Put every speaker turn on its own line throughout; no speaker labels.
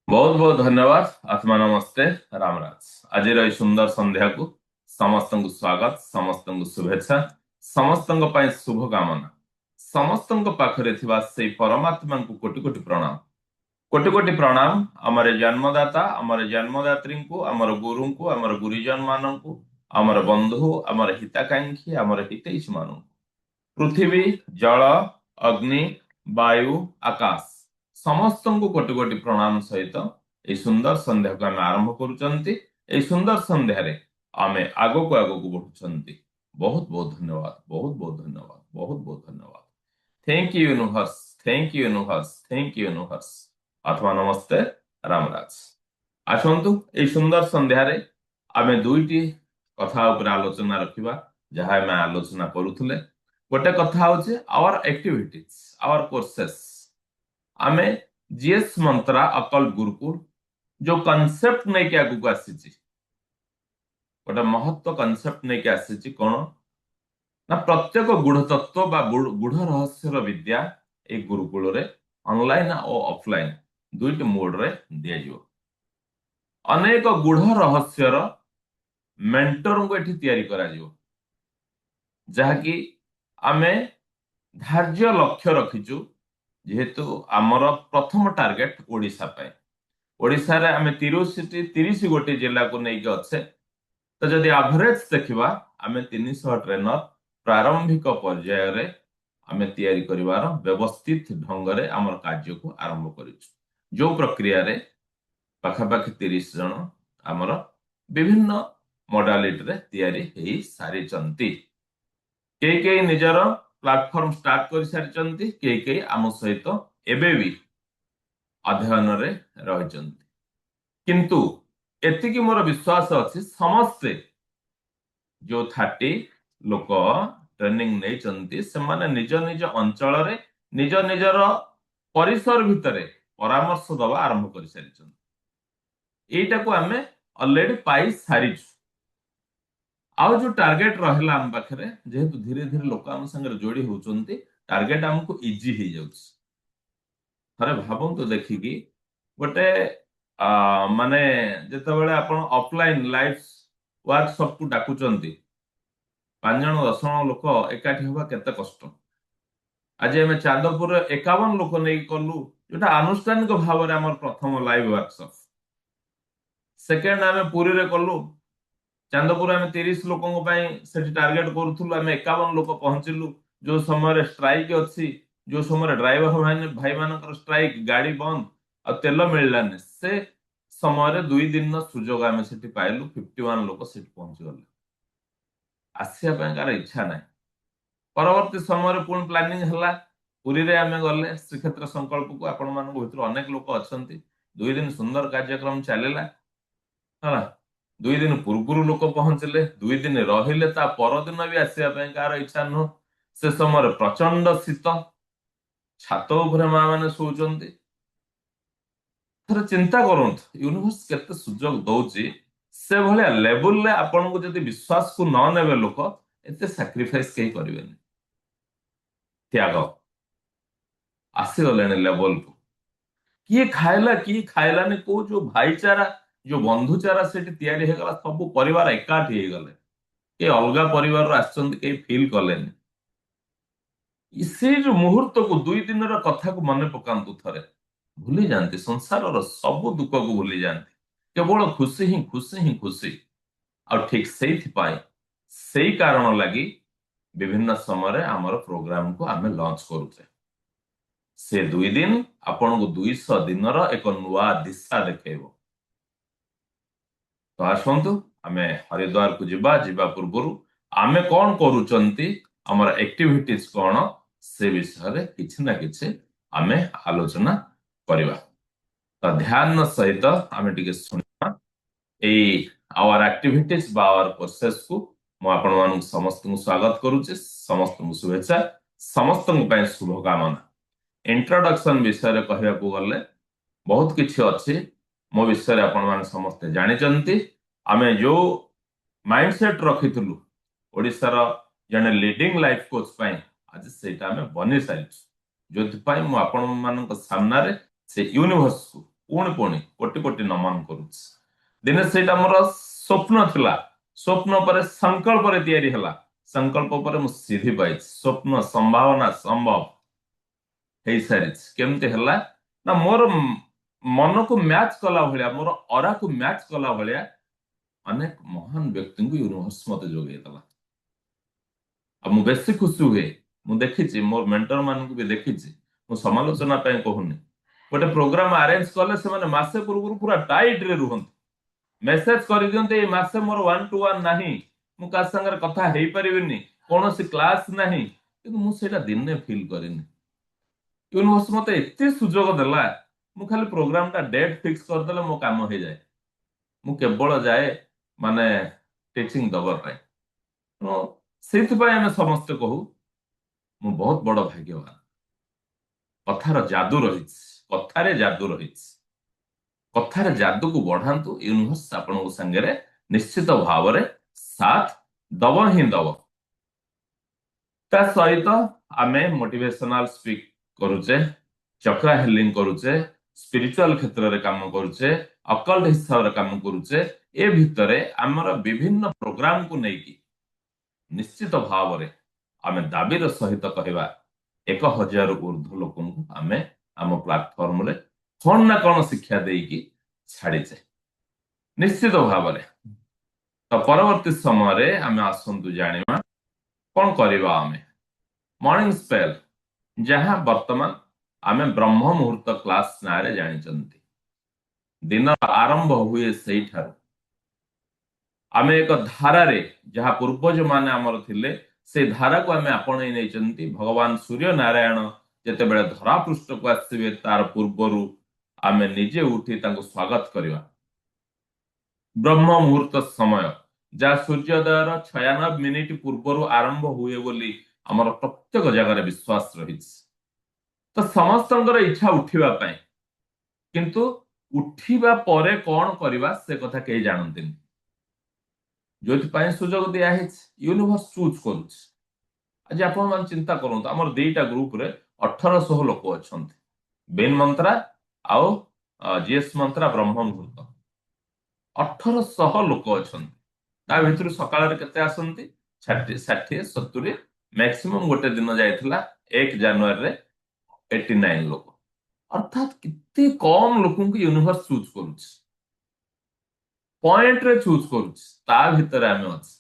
बहुत बहुत धन्यवाद। आत्मा नमस्ते। रामराज। आज सुंदर संध्या को समस्त को स्वागत, समस्त को शुभेच्छा, समस्त शुभ कामना, समस्त पाखरे थिबा से परमात्मा को कोटि कोटि प्रणाम। कोटि कोटि प्रणाम आमर जन्मदाता, आमर जन्मदात्री को, आमर गुरु को, आमर गुरुजन मान को, आमर बंधु, आमर हिताकांक्षी, आमर हितैषी मान, पृथ्वी, जल, अग्नि, वायु, आकाश समस्त को कोटि कोटि प्रणाम सहित ए सुंदर संध्या को आम आरंभ करुचंती। ए सुंदर संध्या रे आमे आगो को बढ़ुचंती। बहुत बहुत धन्यवाद, बहुत बहुत धन्यवाद, बहुत बहुत धन्यवाद। Thank you universe, thank you universe, thank you universe. अथवा नमस्ते। रामराज। आसंतु ए सुंदर संध्या रे आमे दुईटी कथा ऊपर आलोचना रखिबा, जहा आमे आलोचना करूथले। गोटे कथा होचे आवर एक्टिविटीज, आवर कोर्सेस। आमे जीएस मंत्रा अकल गुरुकुल जो कॉन्सेप्ट नहीं के आगु आसीची, गोटे महत्व कॉन्सेप्ट नहीं के आसीची कोन ना प्रत्येक गूढ़ तत्व बा गूढ़ रहस्यर विद्या ए गुरुकुल रे ऑनलाइन और ऑफलाइन दुईटी मोड रे दिया जिवो। अनेक गूढ़ रहस्यर मेंटर को एठी तैयारी करा जिवो, जहा कि आमे धार्य लक्ष्य रखिचु। जेहेतु आमर प्रथम टार्गेट ओडिशा पाए, ओडिशा रे आमे 30 गोटी जिला को नहीं के अच्छे। तो जदि एवरेज देखिबा आमे 300 ट्रेनर प्रारंभिक पर्याय रे आमे तैयारी करिवार व्यवस्थित ढंग रे आमर कार्य को आरंभ करिछु, जो प्रक्रिया रे पाखापाखि 30 जन आमर विभिन्न मॉडलिटी रे तैयारी हेई सारी चंती। कई निजर प्लेटफॉर्म स्टार्ट कर सारी, कई आम सहित एबे भी अध्ययन रे रहिचंती। किंतु एतिकी मोर विश्वास अछि समस्ते जो 30 लोक ट्रेनिंग नहीं चंती से माने निज निज अंचल रे निज निजर परिसर भितरे परामर्श दवा आरंभ कर सारी। एटा को आमे ऑलरेडी पाई सारी। आउ जो टार्गेट रहला हम पाखरे, जेहेतु धीरे धीरे लोक आम संगे जोड़ी होचंती, टार्गेट हमको इजी हो जाउछ। थरे भाबंतु देखिकी गोटे माने जेतेबेले आपण ऑफलाइन लाइव वर्कशॉप को डाकुचंती, 5 जन 10 जन लोक एकाठी होबा केते कष्ट। आज आम चांदपुर 51 लोक नहीं कलु, जोटा आनुष्ठानिक भाव में आम प्रथम लाइव वर्कशॉप। सेकेंड आम पुरी रे कलु, चांदपुर आम 30 लोक टार्गेट करूँ, आम 51 लोक पहुंचलु। जो समय स्ट्राइक अच्छी, जो समय ड्राइवर भाई मान स्ट्राइक, गाड़ी बंद और तेल मिललानी, से समय 2 दिन सुजोग आम से पाइलु। 51 लोक से पहुंची गले। आसिया कार इच्छा ना। परवर्ती समय पुणी प्लानिंग है, पुरी रे आम गले श्रीक्षेत्र संकल्प को। आपण मान भर अनेक लोक अच्छा, 2 दिन सुंदर कार्यक्रम चलला है। 2 दिन पूर्व लोक पहुंचले, 2 दिन रहिले, ता परदिन भी आसिया कार इच्छा नुह। से समय प्रचंड शीत, छात उपरे माँ मैंने शोचंती। थोड़ा चिंता करंतु यूनिवर्स केते सुजोग दउची, से भलिया लेवल ले आपन को जदि विश्वास को न नेबे लोक एते सैक्रिफाइस कई करिवेनी। त्याग आसी गलेने लेवल को। किए खाइला कि खाइलानी को, जो भाईचारा जो बंधुचारा सेठी तैयारी हे गला, सब परिवार एकाठी हे गले। के अलगा परिवार आछन के फील कलेनी। इसे जो मुहूर्त को 2 दिन कथा को मन पकांतु, थरे भूली जानती संसार सब दुख को भूली जानती। केवल खुशी ही खुशी ही खुशी। और ठीक से कारण लगी विभिन्न समय आमर प्रोग्राम को आमे लॉन्च करूचे। से 2 दिन आपन को 200 दिन एक नुआ दिशा देखेबो। तो आसंतु आमे हरिद्वार को जीवा पूर्व आमे कौन करूचंती, हमर एक्टिविटीज कौन, से विषय रे किछि ना किछि आमे आलोचना करिवा। तो ध्यान सहित आमे टिके सुनिबा ए आवर एक्टिविटीज बा आवर प्रोसेस को। मु आपण मानु समस्त को स्वागत करूचे, समस्त को शुभेच्छा, समस्त को पय शुभ कामना। इंट्रोडक्शन विषय रे कहया को गले बहुत किछि अछि। मो विषय रे आपण मान समस्त जानि चंती। आमे जो माइंडसेट रखिथलु ओडिसा रो जने लीडिंग लाइफ कोच पय, आज सेटा आमे बनि सारिछु। जोथि पय मु आपण मानक सामना रे से यूनिवर्स को पुणी पुणी कोटि कोटि नमन करुछि दिने सेटा मोर स्वप्न थिला स्वप्न पर संकल्प रे तयारी हला संकल्प पर मु सीधी पाइछि स्वप्न संभावना संभव हेई सारिछि केमते हला ना मोर मन को मैच कला भलिया मोर अरा को मैच कला भलिया अनेक महान व्यक्ति को यूनिवर्स मते जोगे दला अब मु बेसी खुशी हुए मु देखिछि मोर मेंटर मान को भी देखिछि मु समालोचना पे कहूनी गोटे प्रोग्राम अरेंज कले से माने मासे पूर्व पूरा टाइट रे रुहंती मेसेज कर दियंते ए मासे मोर 1-to-1 नाही मु का संगर कथा हेई परिबिनी कोनोसी क्लास नाही किंतु मु सेटा दिने फील करिनी यूनिवर्स मते एते सुजोग देला मु खाली प्रोग्राम ता डेट फिक्स कर देले मो काम हो जाए मु केवल जाए माने टीचिंग दबर पाए तो ସେଇଥିପାଇଁ ଆମେ ସମସ୍ତେ କହୁ ମୁଁ ବହୁତ ବଡ଼ ଭାଗ୍ୟବାନ କଥାର ଯାଦୁ ରହିଛି କଥାରେ ଯାଦୁ ରହିଛି କଥାରେ ଯାଦୁକୁ ବଢାନ୍ତୁ ୟୁନିଭର୍ସ ଆପଣଙ୍କ ସାଙ୍ଗରେ ନିଶ୍ଚିତ ଭାବରେ ସାଥ ଦବ ହିଁ ଦବ ତା ସହିତ ଆମେ ମୋଟିଭେଶନାଲ ସ୍ପିକ୍ କରୁଛେ ଚକ୍ର ହିଲିଂ କରୁଛେ ସ୍ପିରିଚୁଆଲ କ୍ଷେତ୍ରରେ କାମ କରୁଛେ ଅକଲ୍ଟ ହିସାବରେ କାମ କରୁଛେ ଏ ଭିତରେ ଆମର ବିଭିନ୍ନ ପ୍ରୋଗ୍ରାମକୁ ନେଇକି निश्चित भाव रे आमे दाबीर सहित कहवा 1000 ऊर्ध्व लोक आमे आम प्लाटफॉर्म रे कौन ना कौन शिक्षा देकी छाड़ीचे निश्चित भाव रे तो परवर्ती समय रे आमे आसंतु जानिमा कौन करबा आमे मॉर्निंग स्पेल जहां वर्तमान आमे ब्रह्म मुहूर्त क्लास नारे जानि चंती दिन आरंभ हुए सही ठार आमे एक धारा रे जहां पूर्वज माने आमर थिले से धारा को आमे आपणे नै चंती भगवान सूर्य नारायण जेते बेले धरा पृष्ठ को आसीबे तार पूर्वरु आमे निजे उठी तांको स्वागत करिवा ब्रह्म मुहूर्त समय जा सूर्योदयर 96 मिनिट पूर्वरु आरंभ हुए बोली आमर प्रत्येक जगह रे विश्वास रहिछ तो समस्तंकर इच्छा उठिबा पय किंतु उठिबा परे कोन करिवा से कथा के जानन्तिनी जो सुजोग दिया यूनिवर्स चूज कर आज आप चिंता करूँ आम दीटा ग्रुप रे 1800 लोक अच्छा बेन मंत्रा आउ जीएस मंत्रा ब्रह्म मुहूर्त 1800 लोक अच्छा भर सकाल के आसती 60-70 मैक्सिमम गोटे दिन जाइला 1 जनवरी 89 लोक अर्थात कितने कम लोक यूनिवर्स चूज करुच्छ पॉइंट रे चूज करुच्छ ता भितर आमे अछि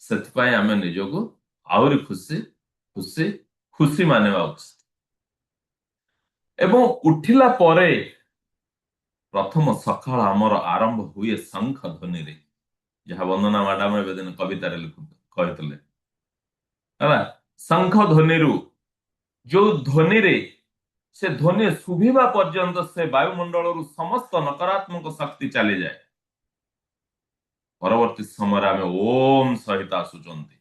सेतपाय आमे निजोगु आउरी खुशी खुशी खुशी मानेबा उचित एवं उठिला परे प्रथम सकाळ आमर आरंभ हुए शंख ध्वनि रे जहा वंदना मैडम ए दिन कविता रे लिखु कहतले हला शंख ध्वनि रु जो ध्वनि रे से ध्वनि सुभिबा पर्यंत से वायुमंडल रु समस्त नकारात्मक शक्ति चली जाए परवर्ती समय आमे ओम सहित आसुचंती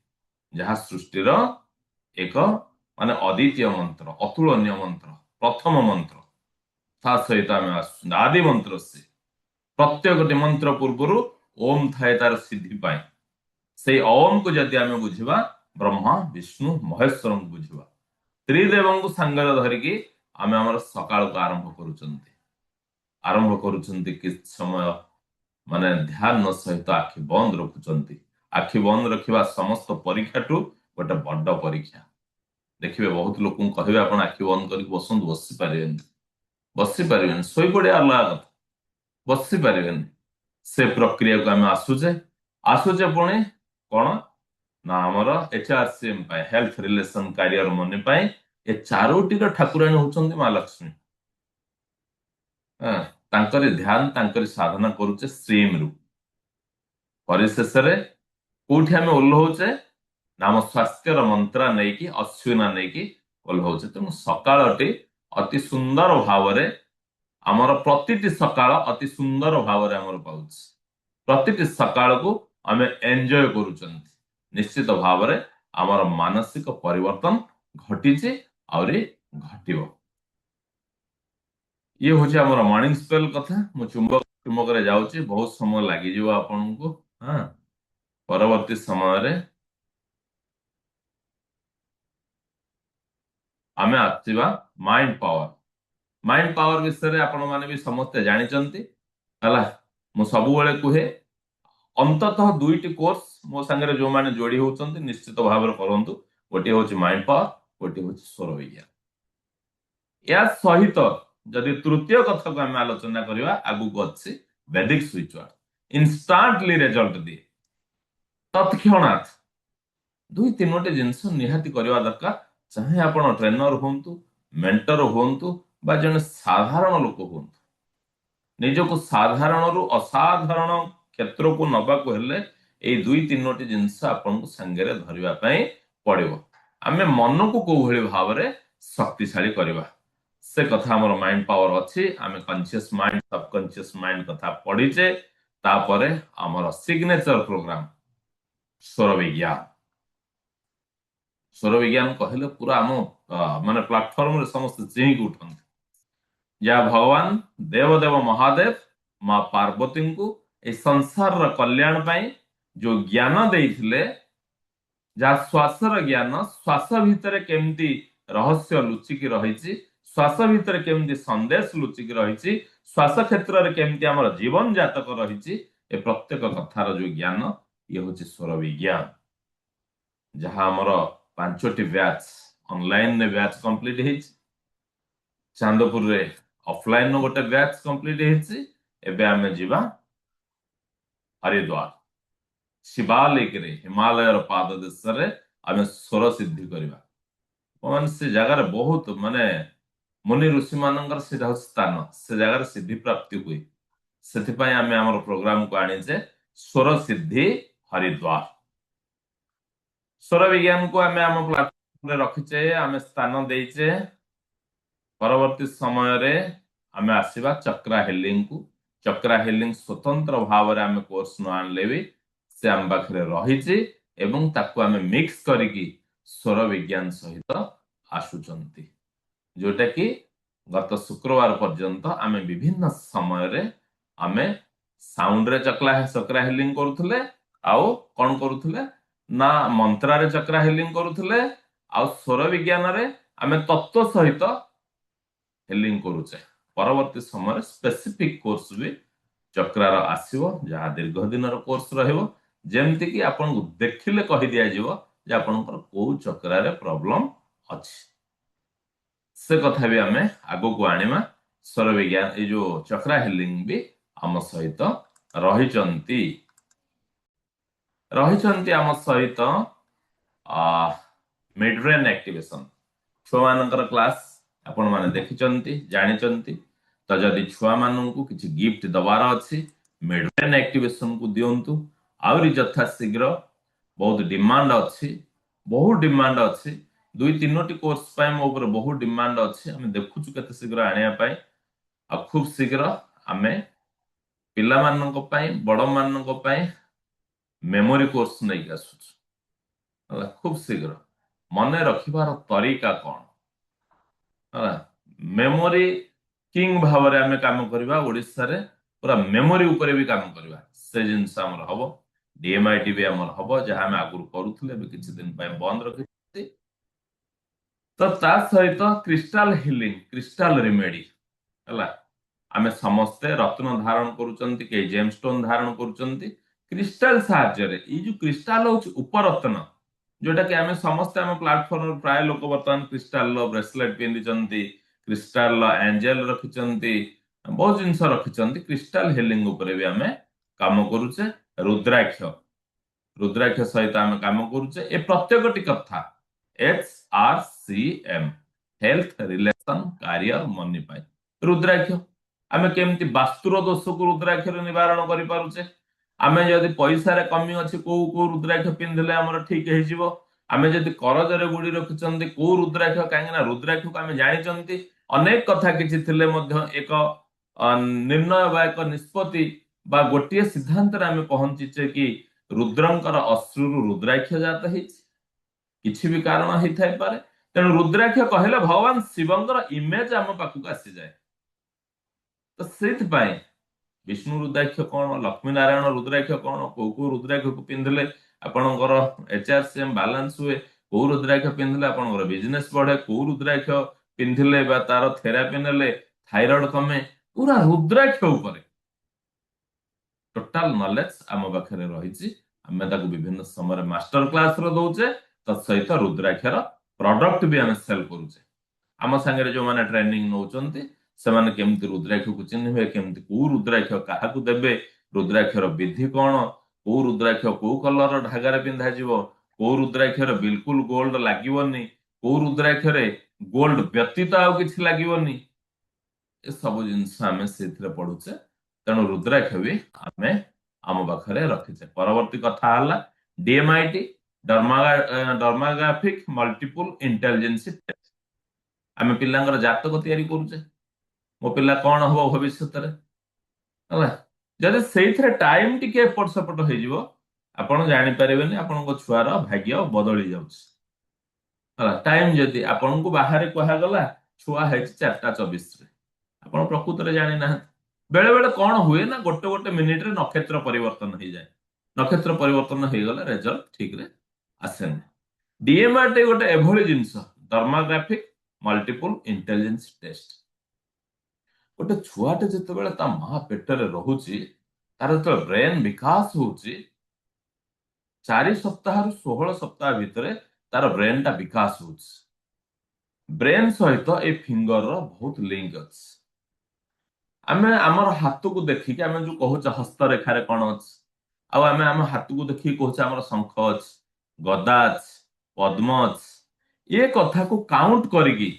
जहा सृष्टिर एक माने अद्वितीय मंत्र अतुलनीय मंत्र प्रथम मंत्र ता सहित आमे आसु आदि मंत्र से प्रत्येक मंत्र पूर्व ओम थाए तार सिद्धि पाए से ओम को जदि आमे बुझिबा ब्रह्मा विष्णु महेश्वर को बुझिबा त्रिदेव को संगर धरिकी आमे हमर सकाळ को आरंभ करूचंती किछ समय माने ध्यान सहित आखि बंद रखुचंती आखि बंद रखिबा समस्त परीक्षा टू गोटे बड़ परीक्षा देखिए बहुत लोक कहबे आपण आखि बंद करके बसंत बसी पारे सोई पड़े अलग कथा बसी पारे से प्रक्रिया को आम आसुचे पुणी कौन ना आमर एचआरसीएम हेल्थ रिलेशन करियर मनी पाए ए चारोटी ठाकुराणी होचंती मां लक्ष्मी तांकरी ध्यान तांकरी साधना करुचे स्ट्रीम रु परिशेष रे कोठी आमे ओल्होचे नाम स्वास्थ्यर मंत्रा नहीं कि अश्विना नहीं कि ओल्होचे तेणु सकाळटी अति सुंदर भाव रे आमर प्रतिटी सकाळ अति सुंदर भाव रे आमर पाउछ प्रतिटी सकाळ को आमे एन्जॉय करूचंती निश्चित भाव रे आमर मानसिक परिवर्तन घटिचे आउरी घटिबो ये हूँ आम मॉर्निंग स्पेल कथा मु चुंबक चुंबक रे जाउची बहुत समय लागि जीव आपन को हाँ परवर्ती समय रे आमे आसीबा माइंड पावर माइंड पावर विषय आपण माने भी समस्ते जानिचंती हला मु सबुबेले कुहे अंततः दुईटी कोर्स मो संगे जो माने जोड़ी होचंती निश्चित भाव में करंतु गोटे होची माइंड पावर गोटे होची स्वर विज्ञान या सहित जदि तृतीय कथा को आम आलोचना करवा आगु को अच्छी वैदिक स्विच वर्ड इंस्टांटली रिजल्ट दिए तत्क्षणात दुई तीनोटी जिनस निहाती करवा दरकार चाहे आपण ट्रेनर हुंतु मेंटर हुंतु बा जने साधारण लोक हुंतु निजको साधारण रु असाधारण क्षेत्र को नबा को हेले ए दुई तीनोटी जिनस आपण को संगे धरिबा पई पड़िबो आमे मन को को भली भाव रे शक्तिशाली करबा से कथा हमर माइंड पावर अछि आमे कॉन्शियस माइंड सबकॉन्शियस माइंड कथा पढिचे तापरे हमर सिग्नेचर प्रोग्राम स्वर विज्ञान कहले पूरा हम माने प्लेटफॉर्म रे समस्त चिंक उठंती या भगवान देवदेव महादेव मां पार्वती को ए संसार रा कल्याण पई जो ज्ञान देइथिले जा श्वासर ज्ञान श्वास भितर केमती रहस्य लुचिकी रहिछि श्वास भितर केमती संदेश लुचिकी रहिछि श्वास क्षेत्र रे केमती हमर जीवन जातक रहिछि ए प्रत्येक कथार जो ज्ञान ये होछि स्वर विज्ञान जहां हमर पांचटी बैच ऑनलाइन ने बैच कंप्लीट हेछि चांदपुर रे ऑफलाइन नो गोटे बैच कंप्लीट हेछि एबे हमें जीवा हरिद्वार शिवालिक रे हिमालय पाद देश रे आमे स्वर सिद्धि करबा मान से जगह बहुत माने मुनि ऋषि मानकर से स्थान से जगह सिद्धि प्राप्ति हुई से आमे हमर प्रोग्राम को आनीचे स्वर सिद्धि हरिद्वार स्वर विज्ञान को आमे हम प्लेटफॉर्म रे रखिचे आमे स्थान देइचे परवर्ती समय रे आमे आसीबा चक्रा हेलिंग को चक्रा हेलिंग स्वतंत्र भाव रे आमे कोर्स न आनले भी से आम पाखरे रहिछि एवं ताकू आमे मिक्स करिकी स्वर विज्ञान सहित आसुचंती जोटा कि गत शुक्रवार पर्यंत आमे विभिन्न समय रे आमे साउंड रे चक्रा हेलिंग करूथले आउ कोन करूथले ना मंत्रा रे चक्रा हेलिंग करूथले आउ स्वर विज्ञान रे आमे तत्व सहित हेलिंग करूचे परवर्ती समय स्पेसिफिक कोर्स भी चक्रार आसीबो जहा दीर्घ दिन कोर्स रहिबो जेमति कि आपन को देखिले कहि दिया जिवो जे आपनकर को चक्रा रे प्रॉब्लम अछि से कथा भी हमें आगो को आनिमा स्वर विज्ञान ए जो चक्रा हेलिंग भी हम सहित रहिचंती आम सहित मिड ब्रेन एक्टिवेशन छुआ क्लास आपण माने देखिचंती जानिचंती तो जदि छुआ मानन को किछि गिफ्ट दबार अछि मिड ब्रेन एक्टिवेशन को दियंतु आउरी यथा शीघ्र बहुत डिमांड अछि दुई तीनोटी कोर्स पाए मो ऊपर बहुत डिमांड अछि हम देखुछु केते शीघ्र आनिया पाए आ खूब शीघ्र आमे पिला मानन को पाए बड़ मानन को पाए मेमोरी कोर्स नै आसुछु खूब शीघ्र मने रखिबार तरीका कोन मेमोरी किंग भाव रे आमे काम करबा ओडिसा रे पूरा मेमोरी ऊपर भी काम करबा से जिंस हमर हबो डीएमआईटी भी हमर हबो जहा हम आगुर करूथले बे किछि दिन पय बंद रखि तो ता सहित क्रिस्टल हीलिंग क्रिस्टल रेमेडी हला आमे समस्ते रत्न धारण करूचंती के जेमस्टोन धारण करूचंती क्रिस्टल साहाय्य रे ई जो क्रिस्टल होछ उपरत्न जोटा कि आमे समस्ते हम प्लेटफॉर्म प्राय लोक वर्तमान क्रिस्टल ब्रेसलेट पिंदिचंती क्रिस्टल एंजल रखिचंती बहुत जिनस रखिचंती क्रिस्टल हीलिंग ऊपर भी आमे काम करूचे रुद्राक्ष सहित आमे काम करूचे ए प्रत्येकटी कथा HRCM health relation career money पाई रुद्राक्ष आमे केमती वास्तुर दोष को रुद्राक्ष रे निवारण करि पारुचे आमे जदि पैसा रे कमी अछि को रुद्राक्ष पिंधले हमर ठीक हे जिवो आमे जदि करज रे गुडी रखिचंती को रुद्राक्ष काहे ना रुद्राक्ष को आमे जानिचंती अनेक कथा किछि थिले मध्य एक निर्णय बा एक निष्पत्ति बा गोटिए सिद्धांत रे आमे पहुंचीचे कि रुद्रंकर अश्रुरु रुद्राक्ष जात हिच किछि भी कारण हि थाई पारे तेणु रुद्राक्ष कहले भगवान शिवंकर इमेज हम पाखु आसी जाए तो सेथ पाए विष्णु रुद्राक्ष कौन लक्ष्मी नारायण रुद्राक्ष कौन को रुद्राक्ष को पिंधले आपणकर एचआरसीएम बैलेंस हुए को रुद्राक्ष पिंधले आपणकर बिजनेस बढ़े को रुद्राक्ष पिंधले बा तार थेरापी नेले थायराइड कमे पूरा रुद्राक्ष ऊपर टोटाल नॉलेज आम पाखे रही आम विभिन्न समय मास्टर क्लास दौचे तत्सहित रुद्राक्षर प्रोडक्ट भी आम सेल करुचे आम सांगे जो मैंने ट्रेनिंग नौकरी से केमती रुद्राक्ष को चिन्हे केमती कौ रुद्राक्ष क्या देवे रुद्राक्षर विधि कौन कौ रुद्राक्ष कौ कलर ढागार पिंधा कौ रुद्राक्षर बिल्कुल गोल्ड लगनी कौ रुद्राक्षर गोल्ड व्यतीत आउ कि लगनी ए सब जिनस आम से पढ़ुचे तेणु रुद्राक्ष भी आम आम पाखे रखीचे परवर्ती कथा डीएमआईटी डर्माग्राफिक मल्टीपल इंटेलिजेंसी टेस्ट आम पिलांकर जातक तैयारी करुचे मो पिला कौन हम भविष्य जदि से टाइम टी एपट सेपट हो आपण जानीपारे आपण छुआर भाग्य बदली जाऊँ टाइम जदि आपण को बाहर कहगला छुआ है 4:24 ଆପଣ ପ୍ରକୃତରେ ଜାଣି ନାହାନ୍ତି ବେଳେ ବେଳେ କଣ ହୁଏ ନା ଗୋଟେ ଗୋଟେ ମିନିଟରେ ନକ୍ଷତ୍ର ପରିବର୍ତ୍ତନ ହେଇଯାଏ ନକ୍ଷତ୍ର ପରିବର୍ତ୍ତନ ହେଇଗଲେ ରେଜଲ୍ଟ ଠିକରେ ଆସେନି ଡିଏମଆରଟି ଗୋଟେ ଏଭଳି ଜିନିଷ ଡର୍ମାଗ୍ରାଫିକ ମଲ୍ଟିପଲ ଇଣ୍ଟେଲିଜେନ୍ସ ଟେଷ୍ଟ ଗୋଟେ ଛୁଆଟେ ଯେତେବେଳେ ତା ମା ପେଟରେ ରହୁଛି ତାର ଯେତେବେଳେ ବ୍ରେନ ବିକାଶ ହଉଛି 4 ସପ୍ତାହରୁ 16 ସପ୍ତାହ ଭିତରେ ତାର ବ୍ରେନ ଟା ବିକାଶ ହଉଛି ବ୍ରେନ ସହିତ ଏ ଫିଙ୍ଗର ବହୁତ ଲିଙ୍କ ଅଛି आमे आमर हाथ को देखिक आमे जो कहूचे हस्तरेखार कौन अच्छे आमे आम हाथ को देखिक कहूचे आमर शंख अच्छे गदा अच्छे पद्म अच्छे ये कथा को काउंट करिकी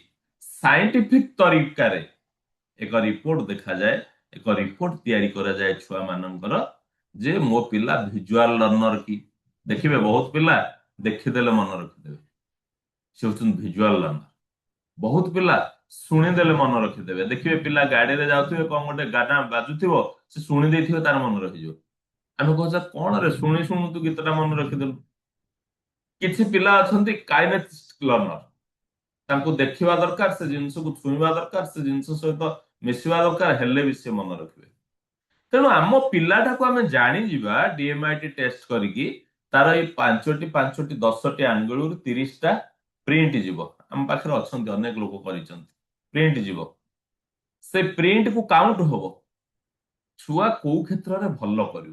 साइंटिफिक तरीका रे एक रिपोर्ट देखा जाए एक रिपोर्ट तैयारी करा जाए छुआ मानकर जे मो पिला विजुअल लर्नर की देखिए बहुत पिला देखीदेले मन रखिदेवे से होचन विजुअल लर्नर बहुत पिला शुणीदेले मन रखिदेवे देखिए पिला गाड़ी में जाऊे कौन गोटे गाना बाजुव से शुणी दे तार मन रखिज आम कहे कौन रे शुणी शुणु तू गीतटा मन रखिदेलु किसी पिला अच्छा काइनेटिक लर्नर तांको देखिबा दरकार से जिनस को छुईबा दरकार से जिनस सहित मिसिबा दरकार हेले भी से मन रखिबे तेणु आम पिलाटा को आम जानी जिबा डीएमआईटी टेस्ट करिकी तार ये 5टी 10टी आंगुल 30टा प्रिंट जीव आम पाखे अच्छा अनेक लोक कर प्रिंट जीव से प्रिंट को काउंट हम छुआ कौ क्षेत्र में भल कर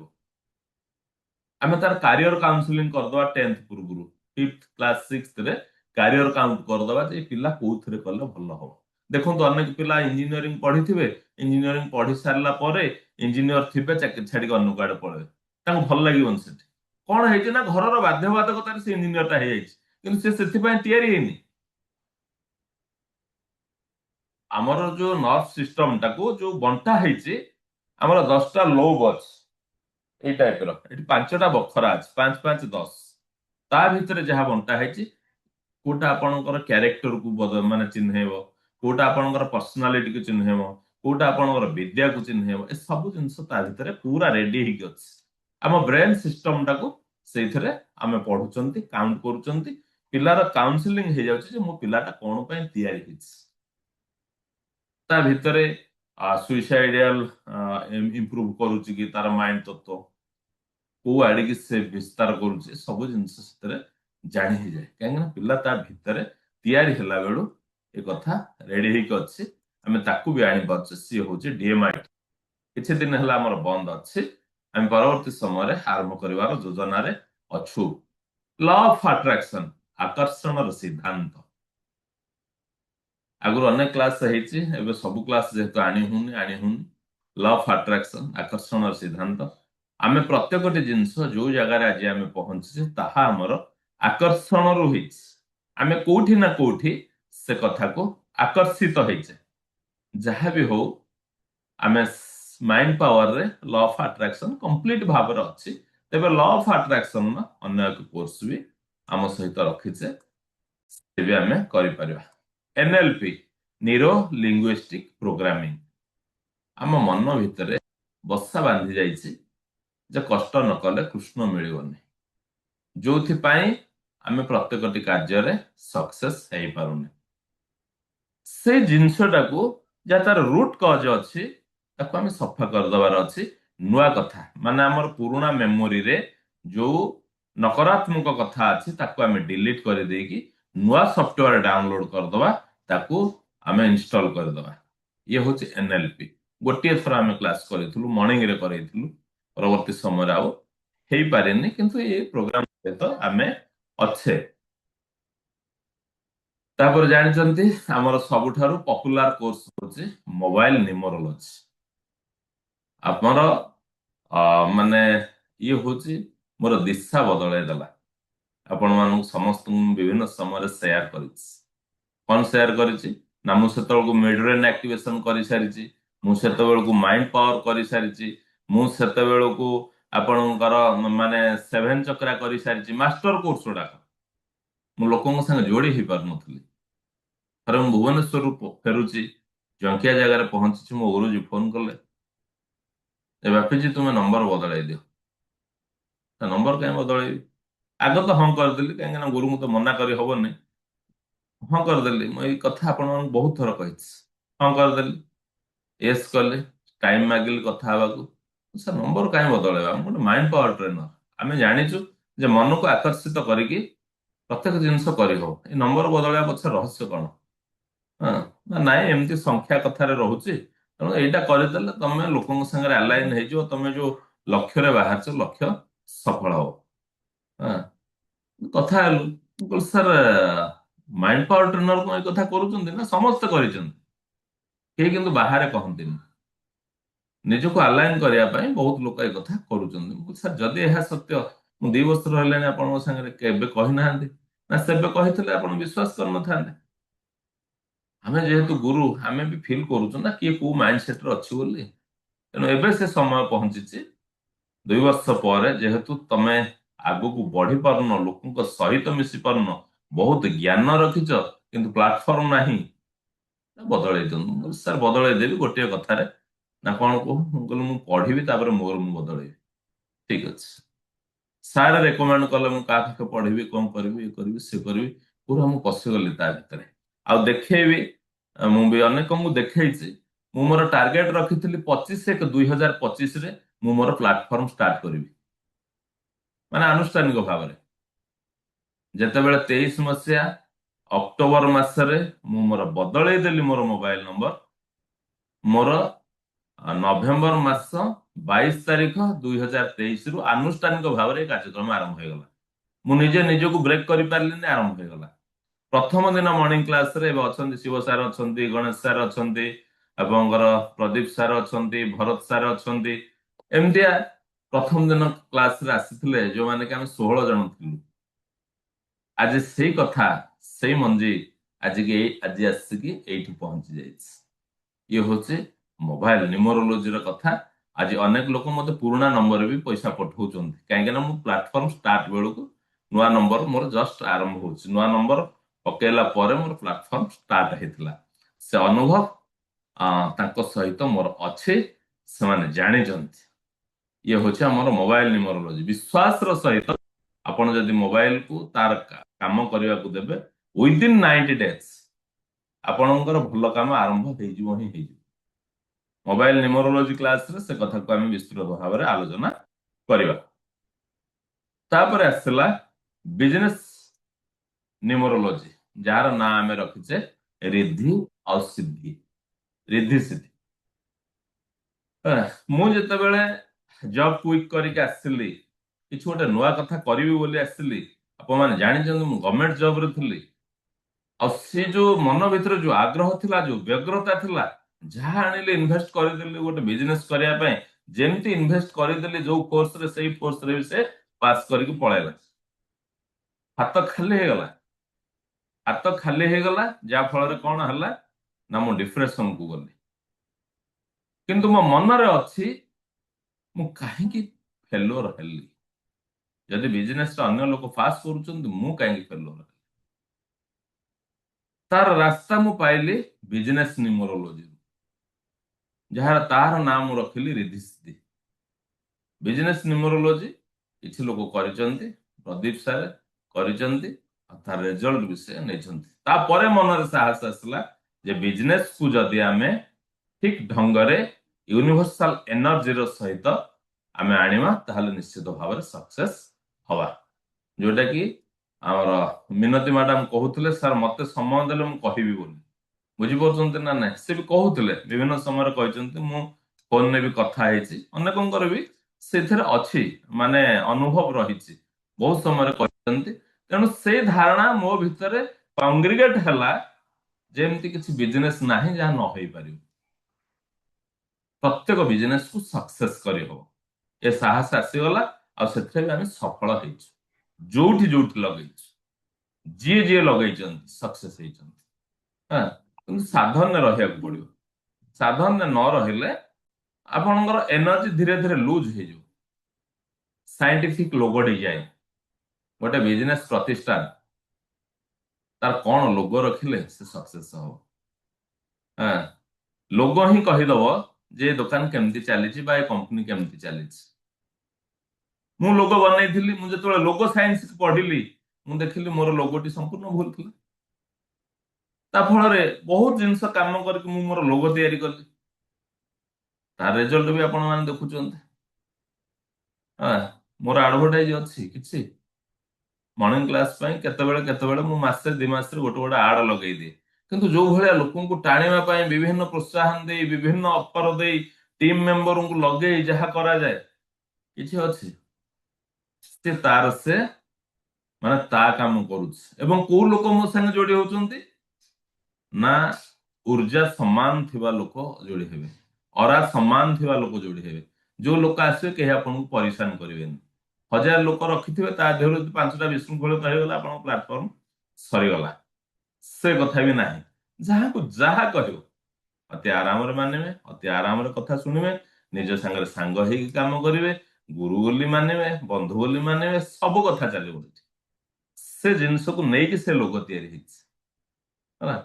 आम तार कैरियर काउंसलिंग करदे 10th पूर्व 5th क्लास 6th रे कैरियर काउंट करदे पिला कौ थे कले भल हम देखो अनेक पिला इंजीनियरिंग पढ़ी थे इंजीनियरिंग पढ़ी सारा पर इंजीनियर थे चाकरी छाड़ी अन्न कुआड़े पड़े भल लगे से कौन है ना घर बाध्यबाधकतार से इंजीनियरटा हो तैयारी है आमर जो नर्व सिस्टम टाको जो बंटा है आमर 10टा लोब अच्छे टाइप री 5टा बखरा अच्छे 5 5 10 ता भितर जहाँ बंटा है कोटा आपणकर क्यारेक्टर को माने चिन्हेब कोटा आपणकर पर्सनालिटी को चिन्हेब कोटा आपणकर विद्या को चिन्हेब ए सब जिनस ता भितर पूरा रेडी होगी अच्छे आम ब्रेन सिस्टम टाको से आम पढ़ुंट काउंट करुँच पिलार काउनसिलिंग हो जाए मो पिलाटा कौन तैयारी होइछि ता भितरे सुइसाइडियल इंप्रूव करुच्ची कि तार माइंड तत्व को आड़े से विस्तार करुच्चे सब जिनस जानी ही जाए कहीं पिला ता भितर तैयारी हला बेलू ए कथा रेडी होके अच्छे आम ताकू भी आनी पार्चे सी हूँ डीएमआईटी किछि दिन है आमर बंद अच्छे आम परवर्ती समय आरंभ कर योजना अच्छु लॉ ऑफ अट्रैक्शन आकर्षण सिद्धांत आगुरी अनेक क्लास है सब क्लास जेहेतु आनी लॉ ऑफ अट्रैक्शन आकर्षण सिद्धांत आम प्रत्येक जिनस जो जगार आज आम पहुंचे ताहा आमर आकर्षण रु आम कौटी ना कौटी से कथा को आकर्षित होइचे जहाँ भी हो आम माइंड पावर रे लॉ ऑफ अट्रैक्शन कंप्लीट भाव अच्छी तेरे लॉ ऑफ अट्रैक्शन अन्य एक कोर्स भी आम सहित रखीचे से भी आम कर एनएलपी न्यूरो लिंग्विस्टिक प्रोग्रामिंग आम मन भितर बसा बांधी जाइए कष्ट न कले कृष्ण मिलनी जो आम प्रत्येक कार्य सक्सेस हो पारुने से जिनसटा को जहाँ तार रूट कज अच्छी आम सफा करदेवार अच्छी नुआ कथा माने आमर पुराना मेमोरी रे जो नकारात्मक कथा अच्छी ताको आम डिलीट कर देकी नुआ सॉफ्टवेयर डाउनलोड करदवा ताको आम इंस्टॉल करदवा ये हूँ एनएलपी गोटे थर आम क्लास करूँ मर्णिंग रे करूँ परवर्ती समय आउ हो पारे किंतु ये प्रोग्राम सहित आम अच्छे तापर जानते आमर सबुठारु पॉपुलर कोर्स होची मोबाइल न्यूमरोलॉजी आमर माने ये होची मोर दिशा बदलाई देला आपण मानक समस्त विभिन्न समय शेयर करिछि कौन शेयर करिछि ना मु सेतबेलକୁ मिडरेन एक्टिवेशन କରି सारिछि मु सेतबेलକୁ माइंड पावर କରି सारिछि मु सेतबेलକୁ आपणकर माने सेवन चक्रा କରି सारिछि मास्टर कोर्स उडा मु लोकଙ୍କ संग जोड़ी ही पार नथली थरे मु भुवनेश्वर फेरुछि जंकिया जगह पहुंची मो गुरुजी फोन कले ए बापीजी तुम्हें नंबर बदलाई दियो नंबर कहीं बदल आग तो हाँ करदेली कहीं गुरु तो मना करी हबनी हाँ करदेली मुझे कथा आपण बहुत थर कही हाँ करदेली एस कले टाइम मागिली कथा हवाक सर नंबर कहीं बदलवा गोटे माइंड पावर ट्रेनर आम जाचु जे मन को आकर्षित करके प्रत्येक जिनस कर नंबर बदलवा पक्ष रहस्य कौन हाँ ना नाई एमती संख्या कथार रोचे तेणु यहाँ करदेले तुम लोक सागर आलाइन हो तुम जो लक्ष्य बाहर लक्ष्य सफल हो हाँ कथा सर माइंड पावर ट्रेनर को कथा करूँ समस्ते कर बाहर कहते निजको आलाइन करने बहुत लोग एक कथा करूँ सर जदि यह सत्य मु 2 वर्ष रहा आप सागे कहना ना से कही आप विश्वास कर आमे जेहेतु गुरु आमे भी फील करूँ ना किए को माइंड सेट अच्छी बोली तेणु एबे से समय पहुंची 2 वर्ष पर जेहेतु तमे आगु को बढ़ी पारन लोक सहित मिसी पारन बहुत ज्ञान रखिच किंतु प्लाटफॉर्म नहीं बदल दिखाँ सर बदल देवी गोटे कथार ना कौन कहूँ मुझे पढ़ी मोर मु बदल ठीक अच्छे सार रेकमेंड कले मुझे पढ़ी कौन करी ये करी सी करी पूरा मुझे पशिगली ता भर आ देखेबी मुझे अनेक देखी मु मोर टार्गेट रखी 25/1/2025 मु मोर प्लाटफॉर्म स्टार्ट करी माने आनुष्ठानिक भाव में जितेबाला 23 मसीहा अक्टोबर मसरे मु मोर बदल देली मोर मोबाइल नंबर मोर नवेम्बर मास 22 तारिख 2023 रु आनुष्ठानिक भाव में कार्यक्रम आरंभ हो गला मुझे निजक ब्रेक कर पारे आरंभ हो गला प्रथम दिन मॉर्निंग क्लास रे अच्छा शिव सार अच्छा गणेश सार अच्छा प्रदीप सार अच्छा भरत सार अच्छा एमतिया प्रथम दिन क्लास रे आसी जो मैंने कि आम 16 जन थी आज से कथा से मंजी आज की आज आसिकी एठी पहुंची जाइछ ये होचे मोबाइल न्यूमरोलॉजी रो कथा आज अनेक लोक मते पुराना नंबर भी पैसा पठाउछन्ती काहे ना मु प्लेटफॉर्म स्टार्ट बेलू नुआ नंबर मोर जस्ट आरंभ होछि नुआ नंबर पकेला परे मोर प्लेटफॉर्म स्टार्ट हेतिला से अनुभव तांको सहित मोर अच्छे से माने जानि जंती ये होछि हमर मोबाइल न्यूमरोलॉजी विश्वास रो सहित आपण जदि मोबाइल को तार काम करबा को देबे विद इन 90 डेज आपणकर भल काम आरंभ हो मोबाइल न्यूमरोलॉजी क्लास रे से कथा को आम विस्तृत भाव में आलोचना करबा तापर आसला बिजनेस न्यूमरोलॉजी जार ना आम रखीचे रिद्धि और सिद्धि रिद्धि सिद्धि मुझे जॉब क्विक करके आसली कि गोटे नुआ कथा करी बोली आसली आप जानी गवर्नमेंट जॉब रे थी और से जो मन भीतर जो आग्रह थिला जो व्यग्रता थिला जहाँ आनिले इन्वेस्ट करदेली गोटे बिजनेस करने जेमती इन्वेस्ट करदेली जो कोर्स रे सही कोर्स रे भी से पास करके पळेला हाथ खाली हो गला हाथ खाली हो गला जहाँ फल कौन है ना मु डिप्रेशन को गली किंतु मो मन रे अच्छी मु कहीं फेलोर हेली जदि बिजनेस अन्य लोक पास करूछन्ति मु कहीं फेलोर तार रास्ता मु पाइली बिजनेस न्यूमरोलॉजी जहार तार नाम रखिली रिद्धि सिद्धि बिजनेस न्यूमरोलॉजी किछि लोक करिसन्ति प्रदीप सार करिसन्ति तार रिजल्ट भी से नैछन्ति तापरे मन रे साहस आसला जे बिजनेस को जदि आमे ठीक ढंग रे यूनिवर्सल एनर्जी रो सहित आमे आनिमा ताहले निश्चित भाव में सक्सेस हवा जोटा कि आमर मिनती मैडम कहते सर मत समय देले मु कहिबी बोली ବୁଝିପାରୁଛନ୍ତି ନା ନାଇଁ? ସେ ବି କହୁଥିଲେ ବିଭିନ୍ନ ସମୟରେ କହିଛନ୍ତି, ମୁଁ ଫୋନରେ ବି କଥା ହେଇଛି, ଅନେକଙ୍କର ବି ସେଥିରେ ଅଛି ମାନେ ଅନୁଭବ ରହିଛି, ବହୁତ ସମୟରେ କହିଛନ୍ତି। ତେଣୁ ସେଇ ଧାରଣା ମୋ ଭିତରେ କଂଗ୍ରିଗେଟ ହେଲା ଯେମିତି କିଛି ବିଜନେସ ନାହିଁ ଯାହା ନ ହେଇପାରିବ, ପ୍ରତ୍ୟେକ ବିଜନେସକୁ ସକ୍ସେସ କରିହବ, ଏ ସାହସ ଆସିଗଲା। ଆଉ ସେଥିରେ ବି ଆମେ ସଫଳ ହେଇଛୁ, ଯୋଉଠି ଯୋଉଠି ଲଗେଇଛୁ, ଯିଏ ଯିଏ ଲଗେଇଛନ୍ତି ସକ୍ସେସ ହେଇଛନ୍ତି। ହଁ, କିନ୍ତୁ ସାଧନରେ ରହିବାକୁ ପଡିବ। ସାଧନରେ ନ ରହିଲେ ଆପଣଙ୍କର ଏନର୍ଜି ଧୀରେ ଧୀରେ ଲୁଜ ହେଇଯିବ। ସାଇଣ୍ଟିଫିକ ଲୋଗୋ ଡିଜାଇନ, ଗୋଟେ ବିଜନେସ ପ୍ରତିଷ୍ଠାନ ତାର କଣ ଲୋଗୋ ରଖିଲେ ସେ ସକ୍ସେସ ହବ? ହଁ, ଲୋଗୋ ହିଁ କହିଦବ ଯେ ଏ ଦୋକାନ କେମିତି ଚାଲିଛି ବା ଏ କମ୍ପାନୀ କେମିତି ଚାଲିଛି। ମୁଁ ଲୋଗୋ ବନେଇଥିଲି, ମୁଁ ଯେତେବେଳେ ଲୋଗୋ ସାଇନ୍ସ ପଢିଲି ମୁଁ ଦେଖିଲି ମୋର ଲୋଗୋଟି ସମ୍ପୂର୍ଣ୍ଣ ଭୁଲ ଥିଲା। ତା ଫଳରେ ବହୁତ ଜିନିଷ କାମ କରିକି ମୁଁ ମୋର ଲୋଗୋ ତିଆରି କଲି, ତାର ରେଜଲ୍ଟ ବି ଆପଣ ମାନେ ଦେଖୁଛନ୍ତି। ହଁ, ମୋର ଆଡଭର୍ଟାଇଜ ଅଛି କିଛି ମର୍ଣ୍ଣିଂ କ୍ଲାସ ପାଇଁ, କେତେବେଳେ କେତେବେଳେ ମୁଁ ମାସେ ଦି ମାସରେ ଗୋଟେ ଗୋଟେ ଆଡ ଲଗେଇଦିଏ। କିନ୍ତୁ ଯୋଉ ଭଳିଆ ଲୋକଙ୍କୁ ଟାଣିବା ପାଇଁ ବିଭିନ୍ନ ପ୍ରୋତ୍ସାହନ ଦେଇ, ବିଭିନ୍ନ ଅଫର ଦେଇ, ଟିମ୍ ମେମ୍ବରଙ୍କୁ ଲଗେଇ ଯାହା କରାଯାଏ, କିଛି ଅଛି ସେ ମାନେ ତା କାମ କରୁଛି। ଏବଂ କୋଉ ଲୋକ ମୋ ସାଙ୍ଗେ ଯୋଡି ହଉଛନ୍ତି ନା ଊର୍ଜା ସମାନ ଥିବା ଲୋକ ଯୋଡି ହେବେ, ଅରା ସମାନ ଥିବା ଲୋକ ଯୋଡି ହେବେ। ଯୋଉ ଲୋକ ଆସିବେ କେହି ଆପଣଙ୍କୁ ପରିଶାନ କରିବେନି। 1000 ଲୋକ ରଖିଥିବେ, ତା ଦେହରୁ ଯଦି 5ଟା ବିଶୃଙ୍ଖଳିତ ହେଇଗଲା ଆପଣଙ୍କ ପ୍ଲାଟଫର୍ମ ସରିଗଲା। ସେ କଥା ବି ନାହିଁ, ଯାହାକୁ ଯାହା କହିବ ଅତି ଆରାମରେ ମାନିବେ, ଅତି ଆରାମରେ କଥା ଶୁଣିବେ, ନିଜ ସାଙ୍ଗରେ ସାଙ୍ଗ ହେଇକି କାମ କରିବେ, ଗୁରୁ ବୋଲି ମାନିବେ, ବନ୍ଧୁ ବୋଲି ମାନିବେ, ସବୁ କଥା ଚାଲିବ ଏଠି। ସେ ଜିନିଷକୁ ନେଇକି ସେ ଲୋଗ ତିଆରି ହେଇଛି ହେଲା।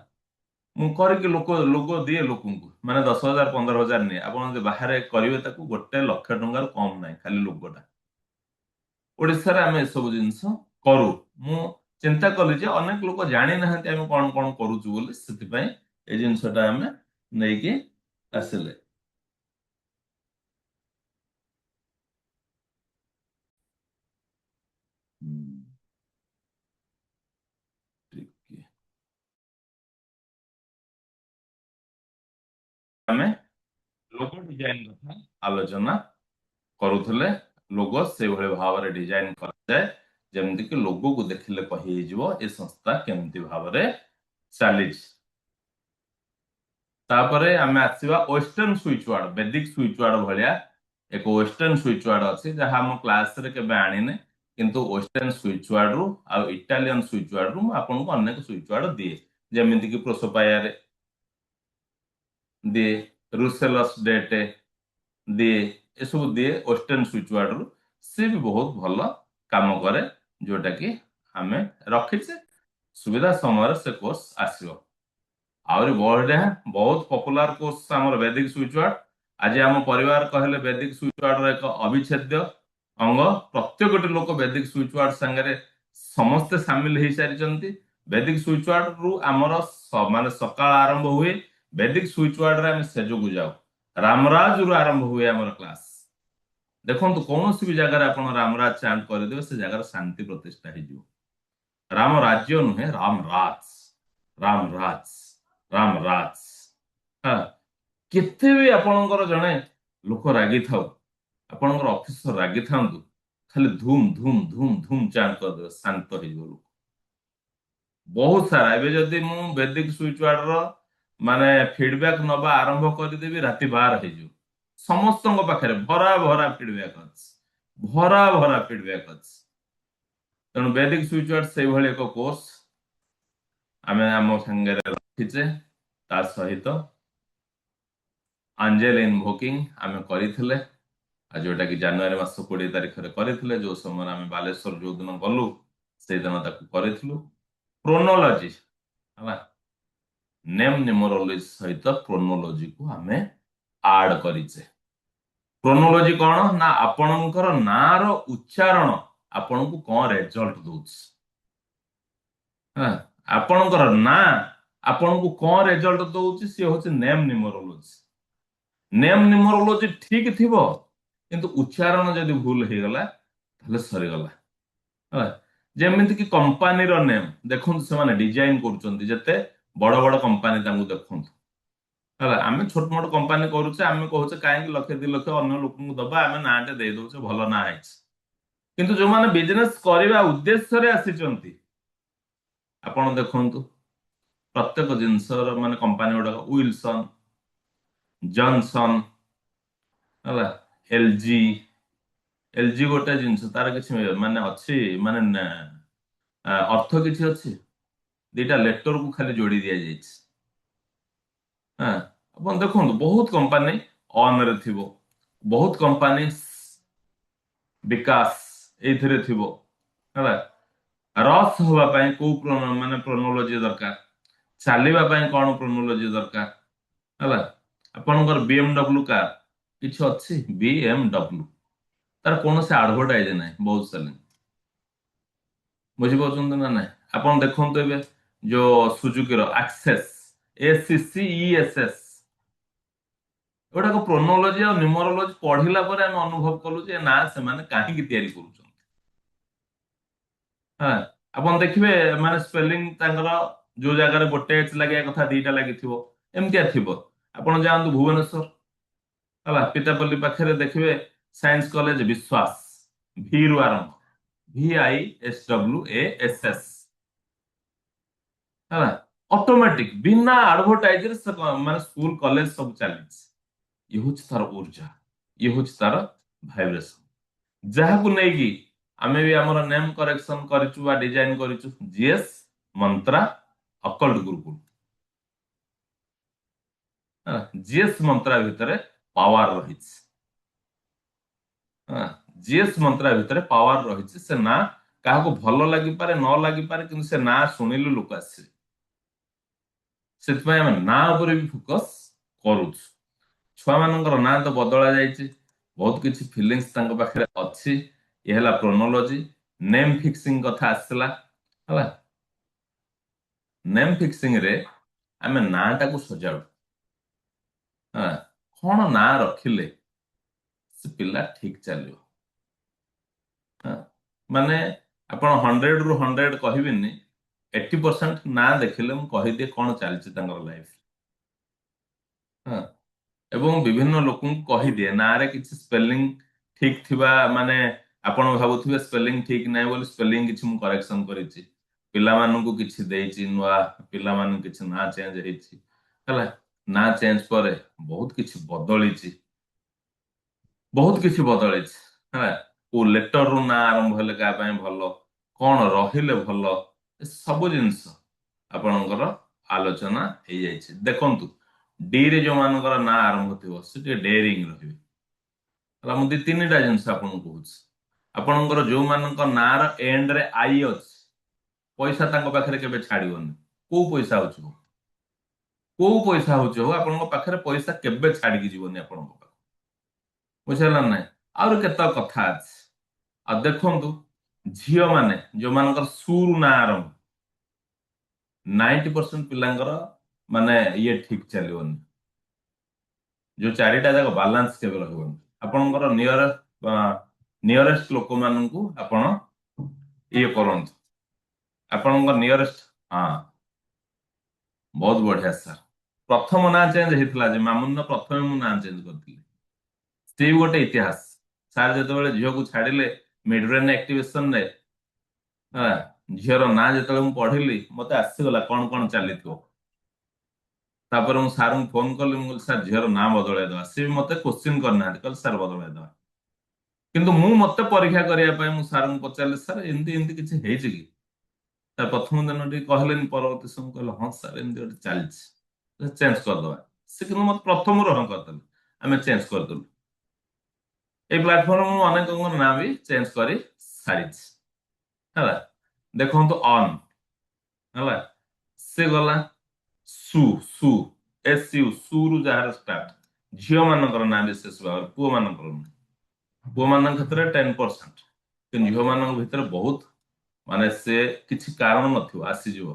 ମୁଁ କରିକି ଲୋଗ ଦିଏ ଲୋକଙ୍କୁ, ମାନେ 10,000 15,000 ନିଏ। ଆପଣ ଯଦି ବାହାରେ କରିବେ ତାକୁ 1,00,000 ଟଙ୍କାରୁ କମ ନାହିଁ ଖାଲି ଲୋଗଟା। ଓଡିଶାରେ ଆମେ ଏସବୁ ଜିନିଷ କରୁ। ମୁଁ ଚିନ୍ତା କଲି ଯେ ଅନେକ ଲୋକ ଜାଣିନାହାନ୍ତି ଆମେ କଣ କଣ କରୁଛୁ ବୋଲି, ସେଥିପାଇଁ ଏଇ ଜିନିଷଟା ଆମେ ନେଇକି ଆସିଲେ। ହୁଁ, ଟିକେ ଆମେ ଲୋଗୋ ଡିଜାଇନ କଥା ଆଲୋଚନା କରୁଥିଲେ। ଲୋଗୋ ସେଇଭଳି ଭାବରେ ଡିଜାଇନ କରାଯାଏ ଯେମିତି କି ଲୋଗୋକୁ ଦେଖିଲେ କହି ହେଇଯିବ ଏ ସଂସ୍ଥା କେମିତି ଭାବରେ ଚାଲିଛି। ତାପରେ ଆମେ ଆସିବା western switch word, Vedic switch word ଭଳିଆ ଏକ ୱେଷ୍ଟର୍ଣ୍ଣ ସୁଇଚ୍ ୱାର୍ଡ ଅଛି ଯାହା ଆମ କ୍ଲାସରେ କେବେ ଆଣିନେ, କିନ୍ତୁ ୱେଷ୍ଟର୍ଣ୍ଣ ସୁଇଚ୍ ୱାର୍ଡ ରୁ ଆଉ ଇଟାଲିଆନ ସୁଇଚ୍ ୱାର୍ଡ ରୁ ମୁଁ ଆପଣଙ୍କୁ ଅନେକ ସୁଇଚ୍ ୱାର୍ଡ ଦିଏ, ଯେମିତି କି ପ୍ରୋସୋପାୟାରେ ଦିଏ, ରୁସେଲସ୍ ଡେଟେ ଦିଏ, ଏସବୁ ଦିଏ ୱେଷ୍ଟର୍ଣ୍ଣ ସୁଇଚ୍ ୱାର୍ଡ ରୁ। ସେ ବି ବହୁତ ଭଲ କାମ କରେ, ଯୋଉଟା କି ଆମେ ରଖିଛେ, ସୁବିଧା ସମୟରେ ସେ କୋର୍ସ ଆସିବ। ଆହୁରି ବଢିଆ ବହୁତ ପପୁଲାର କୋର୍ସ ଆମର ବେଦିକ ସୁଇଚ୍ ୱାର୍ଡ। ଆଜି ଆମ ପରିବାର କହିଲେ ବେଦିକ ସୁଇଚ୍ ୱାର୍ଡର ଏକ ଅବିଚ୍ଛେଦ୍ୟ ଅଙ୍ଗ। ପ୍ରତ୍ୟେକଟି ଲୋକ ବେଦିକ ସୁଇଚ୍ ୱାର୍ଡ ସାଙ୍ଗରେ ସମସ୍ତେ ସାମିଲ ହେଇସାରିଛନ୍ତି। ବେଦିକ ସୁଇଚ୍ ୱାର୍ଡ ରୁ ଆମର ମାନେ ସକାଳ ଆରମ୍ଭ ହୁଏ, ବେଦିକ ସୁଇଚ୍ ୱାର୍ଡରେ ଆମେ ସେଜକୁ ଯାଉ, ରାମରାଜରୁ ଆରମ୍ଭ ହୁଏ ଆମର କ୍ଲାସ। ଦେଖନ୍ତୁ କୌଣସି ବି ଜାଗାରେ ଆପଣ ରାମରାଜ ଚାଣ୍ଟ କରିଦେବେ, ସେ ଜାଗାରେ ଶାନ୍ତି ପ୍ରତିଷ୍ଠା ହେଇଯିବ। ରାମ ରାଜ୍ୟ ନୁହେଁ, ରାମ ରାଜ, ରାମ ରାଜ, ରାମ ରାଜ। ହଁ, କେତେ ବି ଆପଣଙ୍କର ଜଣେ ଲୋକ ରାଗିଥାଉ, ଆପଣଙ୍କର ଅଫିସର ରାଗିଥାନ୍ତୁ, ଖାଲି ଧୁମ ଧୁମ ଧୁମ ଧୁମ ଚାଣ୍ଟ କରିଦେବେ, ଶାନ୍ତ ହେଇଯିବ ଲୋକ। ବହୁତ ସାରା, ଏବେ ଯଦି ମୁଁ ବେଦିକ ସୁଇଚ୍ ୱାର୍ଡର ମାନେ ଫିଡବ୍ୟାକ ନବା ଆରମ୍ଭ କରିଦେବି ରାତି 12 ହେଇଯିବ। ସମସ୍ତଙ୍କ ପାଖରେ ଭରା ଭରା ଫିଡବ୍ୟାକ ଅଛି, ଭରା ଭରା ଫିଡବ୍ୟାକ ଅଛି। ତେଣୁ ବେଦିକ ସୁଇଚ୍ ୱାର୍ଡ ସେଇଭଳି ଏକ କୋର୍ସ ଆମେ ଆମ ସାଙ୍ଗରେ ରଖିଛେ। ତା ସହିତ ଆଞ୍ଜେଲ ଇନଭୋକିଂ ଆମେ କରିଥିଲେ, ଆଉ ଯୋଉଟା କି ଜାନୁଆରୀ ମାସ 20 ତାରିଖରେ କରିଥିଲେ, ଯୋଉ ସମୟରେ ଆମେ ବାଲେଶ୍ୱର ଯୋଉ ଦିନ ଗଲୁ ସେଇଦିନ ତାକୁ କରିଥିଲୁ। କ୍ରୋନୋଲୋଜି ହେଲା, ନେମ୍ ନ୍ୟୁମରୋଲୋଜି ସହିତ କ୍ରୋନୋଲୋଜିକୁ ଆମେ ଆଡ କରିଛେ। କ୍ରୋନୋଲୋଜି କଣ ନା ଆପଣଙ୍କର ନାଁର ଉଚ୍ଚାରଣ ଆପଣଙ୍କୁ କଣ ରେଜଲ୍ଟ ଦଉଛି। ହଁ, ଆପଣଙ୍କର ନାଁ ଆପଣଙ୍କୁ କଣ ରେଜଲ୍ଟ ଦଉଛି, ସିଏ ହଉଛି ନେମ୍ ନ୍ୟୁମରୋଲୋଜି। ନେମ୍ ନ୍ୟୁମରୋଲୋଜି ଠିକ ଥିବ, କିନ୍ତୁ ଉଚ୍ଚାରଣ ଯଦି ଭୁଲ ହେଇଗଲା ତାହଲେ ସରିଗଲା ହେଲା। ଯେମିତି କି କମ୍ପାନୀର ନେମ୍ ଦେଖନ୍ତୁ, ସେମାନେ ଡିଜାଇନ କରୁଛନ୍ତି, ଯେତେ ବଡ ବଡ କମ୍ପାନୀ ତାଙ୍କୁ ଦେଖନ୍ତୁ ହେଲା। ଆମେ ଛୋଟ ମୋଟ କମ୍ପାନୀ କରୁଛେ, ଆମେ କହୁଛେ କାହିଁକି ଲକ୍ଷେ 2 ଲକ୍ଷ ଅନ୍ୟ ଲୋକଙ୍କୁ ଦବା, ଆମେ ନାଁଟେ ଦେଇ ଦଉଛେ, ଭଲ ନାଁ ହେଇଛି। କିନ୍ତୁ ଯୋଉମାନେ ବିଜନେସ କରିବା ଉଦ୍ଦେଶ୍ୟରେ ଆସିଛନ୍ତି, ଆପଣ ଦେଖନ୍ତୁ ପ୍ରତ୍ୟେକ ଜିନିଷର ମାନେ କମ୍ପାନୀ ଗୁଡାକ ୱିଲସନ, ଜନସନ ହେଲା, ଏଲଜି। ଏଲଜି ଗୋଟେ ଜିନିଷ, ତାର କିଛି ମାନେ ଅଛି, ମାନେ ଅର୍ଥ କିଛି ଅଛି? ଦିଟା ଲେଟରକୁ ଖାଲି ଯୋଡି ଦିଆଯାଇଛି। ହଁ, ଆପଣ ଦେଖନ୍ତୁ ବହୁତ କମ୍ପାନୀ ଅନରେ ଥିବ, ବହୁତ କମ୍ପାନୀ ବିକାଶ ଏଇଥିରେ ଥିବ ହେଲା। ରସ୍ ହବା ପାଇଁ କୋଉ ମାନେ ପ୍ରୋନୋଲୋଜି ଦରକାର, ଚାଲିବା ପାଇଁ କଣ ପ୍ରୋନୋଲୋଜି ଦରକାର ହେଲା। ଆପଣଙ୍କର ବିଏମଡବ୍ଲ୍ୟୁ କାର୍ କିଛି ଅଛି? ବିଏମଡବ୍ଲ୍ୟୁ ତାର କୌଣସି ଆଡଭର୍ଟାଇଜ ନାହିଁ, ବହୁତ ସେଲିଂ। ବୁଝିପାରୁଛନ୍ତି ନା ନାଇଁ? ଆପଣ ଦେଖନ୍ତୁ ଏବେ ଯୋଉ ସୁଜୁକିର ଆକ୍ସେସ୍, ACCESS, ଏଗୁଡାକ ପ୍ରୋନୋଲୋଜି ଆଉ ନ୍ୟୁମରୋଲୋଜି ପଢିଲା ପରେ ଆମେ ଅନୁଭବ କଲୁ ଯେ ନା ସେମାନେ କାହିଁକି ତିଆରି କରୁଛନ୍ତି। ହଁ, ଆପଣ ଦେଖିବେ ମାନେ ସ୍ପେଲିଂ ତାଙ୍କର ଯୋଉ ଜାଗାରେ ଗୋଟେ ଏଚ୍ ଲାଗିବା କଥା ଦିଟା ଲାଗିଥିବ, ଏମିତିଆ ଥିବ। ଆପଣ ଯାଆନ୍ତୁ ଭୁବନେଶ୍ୱର ହେଲା, ପିତାପଲ୍ଲୀ ପାଖରେ ଦେଖିବେ ସାଇନ୍ସ କଲେଜ ବିଶ୍ୱାସ, ଭି ରୁ ଆରମ୍ଭ, VISWASS ହେଲା। ଅଟୋମେଟିକ ବିନା ଆଡଭର୍ଟାଇଜରେ ମାନେ ସ୍କୁଲ କଲେଜ ସବୁ ଚାଲିଛି। ଇଏ ହଉଛି ତାର ऊर्जा, ଇଏ ହଉଛି ତାର ଭାଇବ୍ରେସନ, ଯାହାକୁ ନେଇକି ଆମେ ବି ଆମର ନେମ୍ କରେକ୍ସନ କରିଛୁ ବା ଡିଜାଇନ କରିଛୁ GS ମନ୍ତ୍ରା ଅକଲ୍ଟ ଗୁରୁକୁଲ। GS ମନ୍ତ୍ରା ଭିତରେ ପାୱାର ରହିଛି। GS ମନ୍ତ୍ରା ଭିତରେ ପାୱାର ରହିଛି। ସେ ନାଁ କାହାକୁ ଭଲ ଲାଗିପାରେ ନ ଲାଗିପାରେ, କିନ୍ତୁ ସେ ନାଁ ଶୁଣିଲେ ଲୋକ ଆସିବେ। ସେଥିପାଇଁ ଆମେ ନାଁ ଉପରେ ବି ଫୋକସ କରୁଛୁ। ଛୁଆମାନଙ୍କର ନାଁ ତ ବଦଳା ଯାଇଛି, ବହୁତ କିଛି ଫିଲିଙ୍ଗସ୍ ତାଙ୍କ ପାଖରେ ଅଛି। ଇଏ ହେଲା କ୍ରୋନୋଲୋଜି। ନେମ୍ ଫିକ୍ସିଂ କଥା ଆସିଥିଲା ହେଲା। ନେମ୍ ଫିକ୍ସିଂ ରେ ଆମେ ନାଁଟାକୁ ସଜାଡୁ। କଣ ନାଁ ରଖିଲେ ସେ ପିଲା ଠିକ ଚାଲିବ। ମାନେ ଆପଣ 100 ରୁ 100 କହିବିନି, 80% ନାଁ ଦେଖିଲେ ମୁଁ କହିଦିଏ କଣ ଚାଲିଛି ତାଙ୍କର ଲାଇଫ। ଏବଂ ବିଭିନ୍ନ ଲୋକଙ୍କୁ କହିଦିଏ ନାଁରେ କିଛି ସ୍ପେଲିଂ ଠିକ ଥିବା, ମାନେ ଆପଣ ଭାବୁଥିବେ ସ୍ପେଲିଂ ଠିକ ନାହିଁ ବୋଲି ସ୍ପେଲିଂ କିଛି ମୁଁ କରେକ୍ସନ କରିଛି, ପିଲାମାନଙ୍କୁ କିଛି ଦେଇଛି, ନୂଆ ପିଲାମାନଙ୍କୁ କିଛି ନାଁ ଚେଞ୍ଜ ହେଇଛି ହେଲା। ନାଁ ଚେଞ୍ଜ ପରେ ବହୁତ କିଛି ବଦଳିଛି, ବହୁତ କିଛି ବଦଳିଛି ହେଲା। କୋଉ ଲେଟରରୁ ନାଁ ଆରମ୍ଭ ହେଲେ କାହା ପାଇଁ ଭଲ, କଣ ରହିଲେ ଭଲ, ଏ ସବୁ ଜିନିଷ ଆପଣଙ୍କର ଆଲୋଚନା ହେଇଯାଇଛି। ଦେଖନ୍ତୁ ଡି ରେ ଯୋଉମାନଙ୍କର ନାଁ ଆରମ୍ଭ ଥିବ ସେ ଟିକେ ଡେରିଂ ରହିବେ ହେଲା। ମୁଁ 2-3ଟା ଜିନିଷ ଆପଣଙ୍କୁ କହୁଛି। ଆପଣଙ୍କର ଯୋଉମାନଙ୍କ ନାଁର ଏଣ୍ଡ ରେ ଆଇ ଅଛି, ପଇସା ତାଙ୍କ ପାଖରେ କେବେ ଛାଡିବନି। କୋଉ ପଇସା ହଉଛି ହଉ, କୋଉ ପଇସା ହଉଛି ହଉ, ଆପଣଙ୍କ ପାଖରେ ପଇସା କେବେ ଛାଡିକି ଯିବନି ଆପଣଙ୍କ ପାଖରେ। ବୁଝିହେଲା ନା ନାଇଁ? ଆହୁରି କେତେ କଥା ଅଛି। ଆଉ ଦେଖନ୍ତୁ ଝିଅ ମାନେ ଯୋଉମାନଙ୍କର ସୁରୁ ନାଁ ଆରମ୍ଭ, 90% ପିଲାଙ୍କର ମାନେ ଇଏ ଠିକ ଚାଲିବନି। ଯୋଉ ଚାରିଟା ଯାକ ବାଲାନ୍ସ କେବେ ରହିବନି। ଆପଣଙ୍କର ନିୟରେଷ୍ଟ ଲୋକମାନଙ୍କୁ ଆପଣ ଇଏ କରନ୍ତୁ। ଆପଣଙ୍କ ନିୟରେଷ୍ଟ, ହଁ ବହୁତ ବଢିଆ ସାର୍। ପ୍ରଥମ ନାଁ ଚେଞ୍ଜ ହେଇଥିଲା ଯେ ମାମୁନର, ପ୍ରଥମେ ମୁଁ ନାଁ ଚେଞ୍ଜ କରିଥିଲି। ସେ ବି ଗୋଟେ ଇତିହାସ। ସାର୍ ଯେତେବେଳେ ଝିଅକୁ ଛାଡିଲେ ମିଡବ୍ରେନ ଆକ୍ଟିଭେସନରେ, ହେଲା, ଝିଅର ନାଁ ଯେତେବେଳେ ମୁଁ ପଢିଲି ମତେ ଆସିଗଲା କଣ କଣ ଚାଲିଥିବ। ତାପରେ ମୁଁ ସାରଙ୍କୁ ଫୋନ କଲି, ମୁଁ କହିଲି ସାର୍ ଝିଅର ନାଁ ବଦଳାଇ ଦେବା। ସିଏ ବି ମତେ କୋଶ୍ଚିନ୍ କରିନାହାନ୍ତି, କହିଲେ ସାର୍ ବଦଳାଇ ଦେବା। କିନ୍ତୁ ମୁଁ ମତେ ପରୀକ୍ଷା କରିବା ପାଇଁ ମୁଁ ସାରଙ୍କୁ ପଚାରିଲି, ସାର୍ ଏମିତି ଏମିତି କିଛି ହେଇଛି କି? ତା ପ୍ରଥମ ଦିନ ଟିକେ କହିଲେନି, ପରବର୍ତ୍ତୀ ସମୟ କହିଲେ ହଁ ସାର୍ ଏମିତି ଗୋଟେ ଚାଲିଛି, ଚେଞ୍ଜ କରିଦବା। ସେ କିନ୍ତୁ ମତେ ପ୍ରଥମରୁ ହଁ କରିଦେଲେ, ଆମେ ଚେଞ୍ଜ କରିଦେଲୁ। ଏଇ ପ୍ଲାଟଫର୍ମ ମୁଁ ଅନେକଙ୍କ ନାଁ ବି ଚେଞ୍ଜ କରି ସାରିଛି ହେଲା। ଦେଖନ୍ତୁ ଅନ୍ ହେଲା, ସେ ଗଲା ସୁ, ସୁ, SU, ସୁରୁ ଯାହାର ଷ୍ଟାର୍ଟ, ଝିଅ ମାନଙ୍କର ନାଁ ବିଶେଷ ଭାବରେ, ପୁଅ ମାନଙ୍କର ନୁହେଁ। ପୁଅ ମାନଙ୍କ କ୍ଷେତ୍ରରେ 10%, କିନ୍ତୁ ଝିଅ ମାନଙ୍କ ଭିତରେ ବହୁତ, ମାନେ ସେ କିଛି କାରଣ ନଥିବ ଆସିଯିବ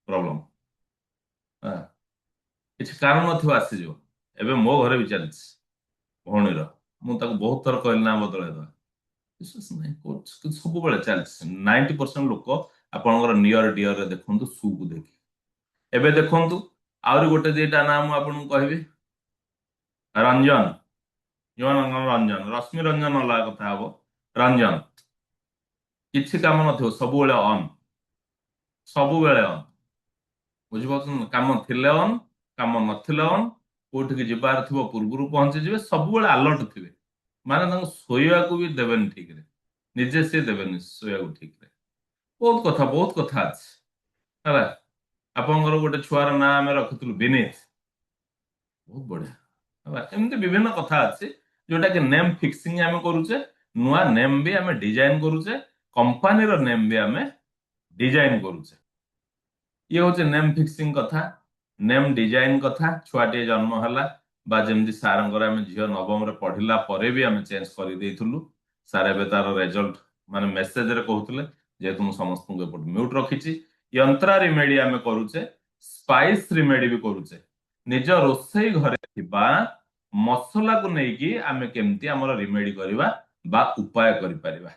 ପ୍ରୋବ୍ଲେମ, କିଛି କାରଣ ନଥିବ ଆସିଯିବ। ଏବେ ମୋ ଘରେ ବି ଚାଲିଛି ଭଉଣୀର, ମୁଁ ତାକୁ ବହୁତ ଥର କହିଲି ନା ବଦଳାଇ ଦେବା, ବିଶ୍ୱାସ ନାହିଁ କରୁଛି, କିନ୍ତୁ ସବୁବେଳେ ଚାଲିଛି। 90% ଲୋକ ଆପଣଙ୍କର ନିୟର ଡିୟରରେ ଦେଖନ୍ତୁ ସୁକୁ ଦେଖି, ଏବେ ଦେଖନ୍ତୁ ଆହୁରି ଗୋଟେ ଦିଟା ନାଁ ମୁଁ ଆପଣଙ୍କୁ କହିବି। ରଞ୍ଜନ, ଯୋଉମାନଙ୍କ ରଞ୍ଜନ, ରଶ୍ମି ରଞ୍ଜନ ଅଲଗା କଥା ହବ। ରଞ୍ଜନ କିଛି କାମ ନଥିବ, ସବୁବେଳେ ଅନ୍, ସବୁବେଳେ ଅନ୍। ବୁଝିପାରୁଛନ୍ତି ନା? କାମ ଥିଲେ ଅନ୍, କାମ ନଥିଲେ ଅନ୍, କୋଉଠିକି ଯିବାର ଥିବ ପୂର୍ବରୁ ପହଞ୍ଚିଯିବେ, ସବୁବେଳେ ଆଲର୍ଟ ଥିବେ। ମାନେ ତାଙ୍କୁ ଶୋଇବାକୁ ବି ଦେବେନି ଠିକରେ, ନିଜେ ସିଏ ଦେବେନି ଶୋଇବାକୁ ଠିକରେ। ବହୁତ କଥା ଅଛି ହେଲା। ଆପଣଙ୍କର ଗୋଟେ ଛୁଆର ନାଁ ଆମେ ରଖିଥିଲୁ ବିନୀତ, ବହୁତ ବଢିଆ ହେଲା। ଏମିତି ବିଭିନ୍ନ କଥା ଅଛି ଯୋଉଟା କି ନେମ୍ ଫିକ୍ସିଂ ଆମେ କରୁଛେ, ନୂଆ ନେମ୍ ବି ଆମେ ଡିଜାଇନ କରୁଛେ, କମ୍ପାନୀର ନେମ୍ ବି ଆମେ ଡିଜାଇନ କରୁଛେ। ଇଏ ହଉଛି ନେମ୍ ଫିକ୍ସିଂ କଥା, ନେମ୍ ଡିଜାଇନ କଥା। ଛୁଆଟିଏ ଜନ୍ମ ହେଲା ବା ଯେମିତି ସାରଙ୍କର ଆମେ ଝିଅ ନବମରେ ପଢିଲା ପରେ ବି ଆମେ ଚେଞ୍ଜ କରିଦେଇଥିଲୁ। ସାର୍ ଏବେ ତାର ରେଜଲ୍ଟ ମାନେ ମେସେଜରେ କହୁଥିଲେ, ଯେହେତୁ ମୁଁ ସମସ୍ତଙ୍କୁ ଏପଟେ ମ୍ୟୁଟ ରଖିଛି। ଯନ୍ତ୍ରା ରିମେଡି ଆମେ କରୁଛେ, ସ୍ପାଇସ୍ ରିମେଡି ବି କରୁଛେ। ନିଜ ରୋଷେଇ ଘରେ ଥିବା ମସଲାକୁ ନେଇକି ଆମେ କେମିତି ଆମର ରିମେଡି କରିବା ବା ଉପାୟ କରିପାରିବା,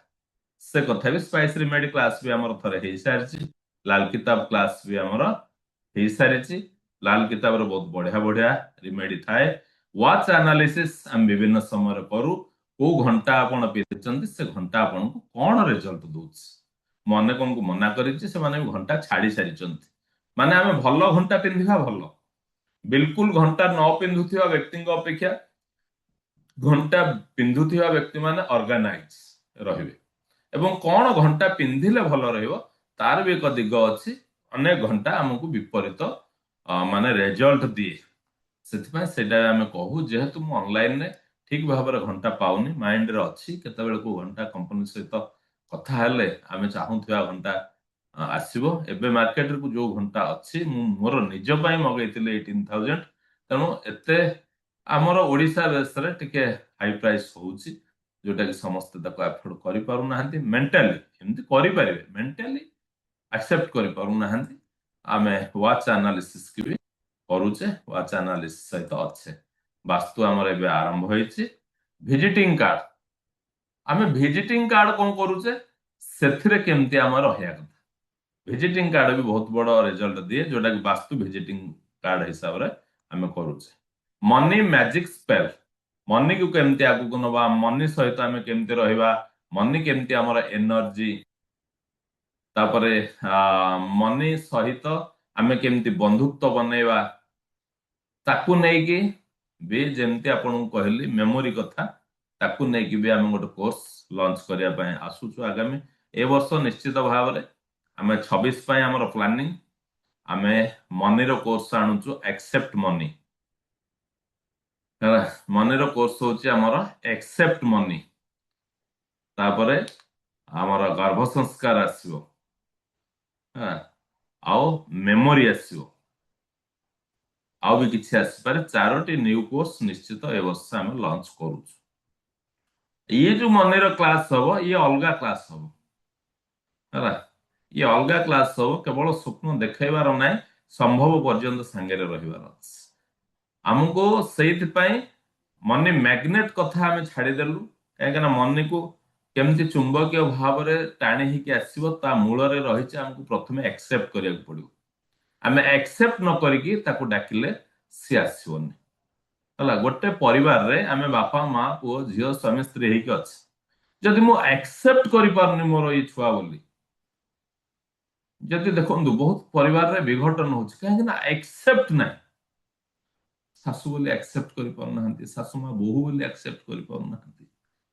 ସେ କଥା ବି ସ୍ପାଇସ୍ ରିମେଡି କ୍ଲାସ ବି ଆମର ଥରେ ହେଇସାରିଛି। ଲାଲ କିତାବ କ୍ଲାସ ବି ଆମର ହେଇସାରିଛି। ଲାଲ କିତାବରେ ବହୁତ ବଢିଆ ବଢିଆ ରିମେଡି ଥାଏ। ୱାଚ୍ ଆନାଲିସିସ୍ ଆମେ ବିଭିନ୍ନ ସମୟରେ କରୁ। କୋଉ ଘଣ୍ଟା ଆପଣ ପିନ୍ଧୁଛନ୍ତି, ସେ ଘଣ୍ଟା ଆପଣଙ୍କୁ କଣ ରେଜଲ୍ଟ ଦଉଛି। ମୁଁ ଅନେକଙ୍କୁ ମନା କରିଛି, ସେମାନେ ବି ଘଣ୍ଟା ଛାଡି ସାରିଛନ୍ତି। ମାନେ ଆମେ ଭଲ ଘଣ୍ଟା ପିନ୍ଧିବା ଭଲ। ବିଲକୁଲ ଘଣ୍ଟା ନ ପିନ୍ଧୁଥିବା ବ୍ୟକ୍ତିଙ୍କ ଅପେକ୍ଷା ଘଣ୍ଟା ପିନ୍ଧୁଥିବା ବ୍ୟକ୍ତି ମାନେ ଅର୍ଗାନାଇଜ ରହିବେ। ଏବଂ କଣ ଘଣ୍ଟା ପିନ୍ଧିଲେ ଭଲ ରହିବ ତାର ବି ଏକ ଦିଗ ଅଛି। ଅନେକ ଘଣ୍ଟା ଆମକୁ ବିପରୀତ ମାନେ ରେଜଲ୍ଟ ଦିଏ। ସେଥିପାଇଁ ସେଇଟା ଆମେ କହୁ। ଯେହେତୁ ମୁଁ ଅନଲାଇନରେ ଠିକ ଭାବରେ ଘଣ୍ଟା ପାଉନି, ମାଇଣ୍ଡରେ ଅଛି କେତେବେଳେ କୋଉ ଘଣ୍ଟା କମ୍ପାନୀ ସହିତ କଥା ହେଲେ ଆମେ ଚାହୁଁଥିବା ଘଣ୍ଟା ଆସିବ। ଏବେ ମାର୍କେଟରେ ଯୋଉ ଘଣ୍ଟା ଅଛି, ମୁଁ ମୋର ନିଜ ପାଇଁ ମଗେଇଥିଲି 18,000। ତେଣୁ ଏତେ ଆମର ଓଡିଶା ଦେଶରେ ଟିକେ ହାଇ ପ୍ରାଇସ୍ ହଉଛି, ଯୋଉଟା କି ସମସ୍ତେ ତାକୁ ଆଫୋର୍ଡ କରିପାରୁନାହାନ୍ତି। ମେଣ୍ଟାଲି ଏମିତି କରିପାରିବେ, ମେଣ୍ଟାଲି ଆକ୍ସେପ୍ଟ କରିପାରୁନାହାନ୍ତି। ଆମେ ୱାଚ୍ ଆନାଲିସିସ୍ କି ବି କରୁଛେ, ୱାଚ୍ ଆନାଲିସିସ୍ ସହିତ ଅଛେ। ବାସ୍ତୁ ଆମର ଏବେ ଆରମ୍ଭ ହେଇଛି। ଭିଜିଟିଂ କାର୍ଡ, ଆମେ ଭିଜିଟିଂ କାର୍ଡ କଣ କରୁଛେ, ସେଥିରେ କେମିତି ଆମର ରହିବା କଥା। ଭିଜିଟିଂ କାର୍ଡ ବି ବହୁତ ବଡ ରେଜଲ୍ଟ ଦିଏ, ଯୋଉଟା କି ବାସ୍ତୁ ଭିଜିଟିଂ କାର୍ଡ ହିସାବରେ ଆମେ କରୁଛେ। ମନି ମ୍ୟାଜିକ ସ୍ପେଲ, ମନିକୁ କେମିତି ଆଗକୁ ନବା, ମନି ସହିତ ଆମେ କେମିତି ରହିବା, ମନି କେମିତି ଆମର ଏନର୍ଜି, ତାପରେ ମନି ସହିତ ଆମେ କେମିତି ବନ୍ଧୁତ୍ୱ ବନେଇବା, ତାକୁ ନେଇକି ବି ଯେମିତି ଆପଣଙ୍କୁ କହିଲି ମେମୋରି କଥା, ତାକୁ ନେଇକି ବି ଆମେ ଗୋଟେ କୋର୍ସ ଲଞ୍ଚ କରିବା ପାଇଁ ଆସୁଛୁ ଆଗାମୀ ଏ ବର୍ଷ। ନିଶ୍ଚିତ ଭାବରେ ଆମେ 26 ପାଇଁ ଆମର ପ୍ଲାନିଂ, ଆମେ ମନିର କୋର୍ସ ଆଣୁଛୁ, ଆକ୍ସେପ୍ଟ ମନି ହେଲା। ମନିର କୋର୍ସ ହଉଛି ଆମର ଆକ୍ସେପ୍ଟ ମନି। ତାପରେ ଆମର ଗର୍ଭ ସଂସ୍କାର ଆସିବ, ଆଉ ମେମୋରି ଆସିବ, ଆଉ ବି କିଛି ଆସିପାରେ। 4ଟି ନ୍ୟୁ କୋର୍ସ ନିଶ୍ଚିତ ଏ ବର୍ଷ ଆମେ ଲଞ୍ଚ କରୁଛୁ। ଇଏ ଯୋଉ ମନିର କ୍ଲାସ ହବ, ଇଏ ଅଲଗା କ୍ଲାସ ହବ ହେଲା। ଇଏ ଅଲଗା କ୍ଲାସ ହବ, କେବଳ ସ୍ୱପ୍ନ ଦେଖେଇବାର ନାହିଁ, ସମ୍ଭବ ପର୍ଯ୍ୟନ୍ତ ସାଙ୍ଗରେ ରହିବାର ଅଛି ଆମକୁ। ସେଇଥିପାଇଁ ମନି ମ୍ୟାଗ୍ନେଟ କଥା ଆମେ ଛାଡିଦେଲୁ। କାହିଁକିନା ମନିକୁ କେମିତି ଚୁମ୍ବକୀୟ ଭାବରେ ଟାଣି ହେଇକି ଆସିବ, ତା ମୂଳରେ ରହିଛି ଆମକୁ ପ୍ରଥମେ ଆକ୍ସେପ୍ଟ କରିବାକୁ ପଡିବ। ଆମେ ଆକ୍ସେପ୍ଟ ନ କରିକି ତାକୁ ଡାକିଲେ ସିଏ ଆସିବନି ହେଲା। ଗୋଟେ ପରିବାରରେ ଆମେ ବାପା ମା ପୁଅ ଝିଅ ସ୍ୱାମୀ ସ୍ତ୍ରୀ ହେଇକି ଅଛି, ଯଦି ମୁଁ ଆକ୍ସେପ୍ଟ କରିପାରୁନି ମୋର ଏଇ ଛୁଆ ବୋଲି, ଯଦି ଦେଖନ୍ତୁ ବହୁତ ପରିବାରରେ ବିଘଟନ ହଉଛି କାହିଁକି ନା ଆକ୍ସେପ୍ଟ ନାହିଁ। ଶାଶୁ ବୋଲି ଆକ୍ସେପ୍ଟ କରିପାରୁନାହାନ୍ତି, ଶାଶୁ ମା ବୋହୂ ବୋଲି ଆକ୍ସେପ୍ଟ କରିପାରୁନାହାନ୍ତି,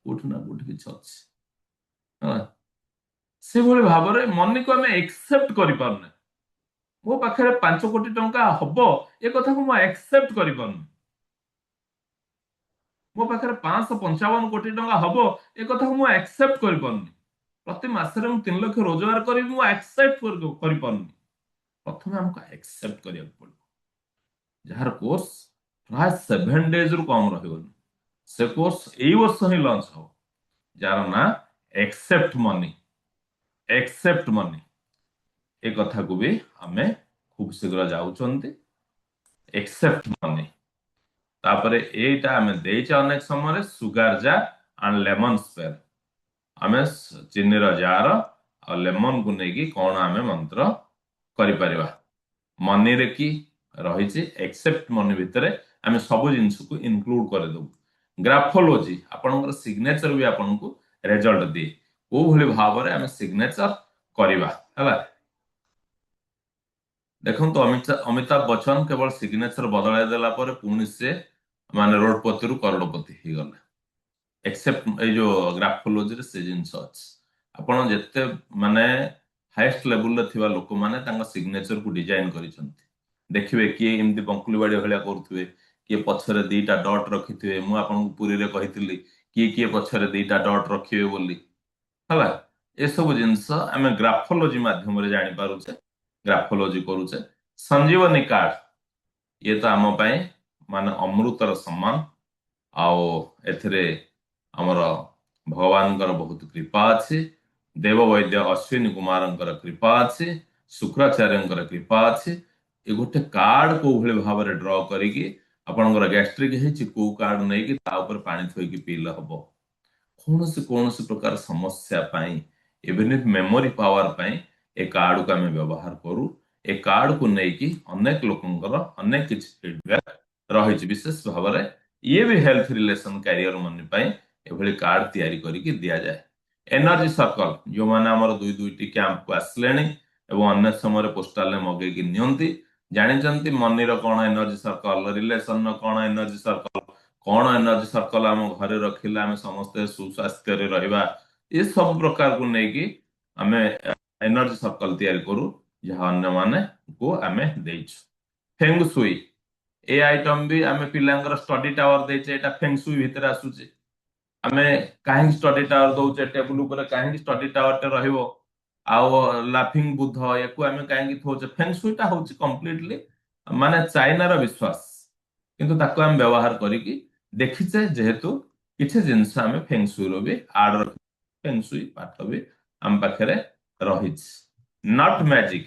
କୋଉଠି ନା କୋଉଠି କିଛି ଅଛି ହେଲା। ସେଭଳି ଭାବରେ ମନିକୁ ଆମେ ଆକ୍ସେପ୍ଟ କରିପାରୁନେ। ମୋ ପାଖରେ 5 କୋଟି ଟଙ୍କା ହବ ଏ କଥାକୁ ମୁଁ ଆକ୍ସେପ୍ଟ କରିପାରୁନି। ମୋ ପାଖରେ 555 କୋଟି ଟଙ୍କା ହବ ଏ କଥାକୁ ମୁଁ ଆକ୍ସେପ୍ଟ କରିପାରୁନି। ପ୍ରତି ମାସରେ ମୁଁ 3 ଲକ୍ଷ ରୋଜଗାର କରିବି, ମୁଁ ଆକ୍ସେପ୍ଟ କରିପାରୁନି। ପ୍ରଥମେ ଆମକୁ ଆକ୍ସେପ୍ଟ କରିବାକୁ ପଡିବ। ଯାହାର କୋର୍ସ ପ୍ରାୟ 7 ଡେଜ ରୁ କମ ରହିବନି, ସେ କୋର୍ସ ଏଇ ବର୍ଷ ହିଁ ଲଞ୍ଚ ହବ, ଯାହାର ନାଁ ଏକ୍ସେପ୍ଟ ମନି। ଏକ୍ସେପ୍ଟ ମନି ଏ କଥାକୁ ବି ଆମେ ଖୁବ ଶୀଘ୍ର ଯାଉଛନ୍ତି, ଏକ୍ସେପ୍ଟ ମନି। ତାପରେ ଏଇଟା ଆମେ ଦେଇଛେ ଅନେକ ସମୟରେ ସୁଗାର ଜା ଆଣ୍ଡ ଲେମନ ସ୍ପେଲ୍। ଆମେ ଚିନିର ଜାର ଆଉ ଲେମନକୁ ନେଇକି କଣ ଆମେ ମନ୍ତ୍ର କରିପାରିବା। मनी रे की रही एक्सेप्ट मनी भितर आम सब जिन को इनक्लूड करदेबू ग्राफोलोजी आपणकर सिग्नेचर भी आपको रिजल्ट दिए को भली भाव में आम सिग्नेचर करवा है देखो अमिताभ बच्चन केवल सिग्नेचर बदलाई देला पर पुणी से माने रोडपति करोड़पति हो गले एक्सेप्ट ये जो ग्राफोलोजी से जिनस अच्छी आपण जिते माने हाईएस्ट लेवल थिबा लोक माने तांका सिग्नेचर को डिजाइन करिसंती देखिबे किए एमती बंकुली बाड़ी भलिया करूथिबे किए पछरे दीटा डॉट रखिथिबे मु आपन पुरी रे कहितली किए किए पछरे दीटा डॉट रखिबे बोली हला ए सब जिंस आमे ग्राफोलोजी माध्यम रे जानि पारुछे ग्राफोलोजी करूछे संजीवनी कार्ड ये तो आम पाए माने अमृतर सम्मान आओ एथिरे हमर भगवान बहुत कृपा अच्छी देव वैद्य अश्विनी कुमार कृपा अच्छी शुक्राचार्य कृपा अच्छी ये गोटे कार्ड को भाई भाव में ड्र करिकी आपनकर गैस्ट्रिक है को कार्ड नहीं कि पानी थोइकी पीले हम कौन से प्रकार समस्या पाई इवन मेमोरी पावर पाई ए कार्ड को आम व्यवहार करू ए कार्ड को लेकिन अनेक लोकंकर अनेक किछि फीडबैक रही विशेष भाव में ये भी हेल्थ रिलेशन कैरियर मनी पाई एभली कार्ड तैयारी करके दिया जाए एनर्जी सर्कल जो माने हमर दुई दुईटी कैंप को आसले अन्य समय पोस्टाल मगेकी नियंती जानी मनीर कौन एनर्जी सर्कल रिलेशन कौन एनर्जी सर्कल कौन एनर्जी सर्कल आम घरे रखिले आम समस्ते सुस्वास्थ्य रहा ये सब प्रकार को लेकिन आम एनर्जी सर्कल तैयारी करू जहाँ अन्य माने को आम देइछु फेंगसुई ए आइटम भी आम पिलांकर स्टडी टावर देचे एटा फेंगसुई भितर आसुचे आमे कहीं स्टडी टावर दौचे टेबुल ऊपर कहीं स्टडी टावर टे रहिबो आउ लाफिंग बुद्ध याकू आमे कहीं थोचे फेंगसुईटा होची कंप्लीटली माने चाइना रो विश्वास किंतु ताको हम व्यवहार करिकी देखिचे जेहेतु किछि जिंस आमे फेंगसुई रो भी आड फेंगसुई पाठ भी हम पाखरे रहिछ नॉट मैजिक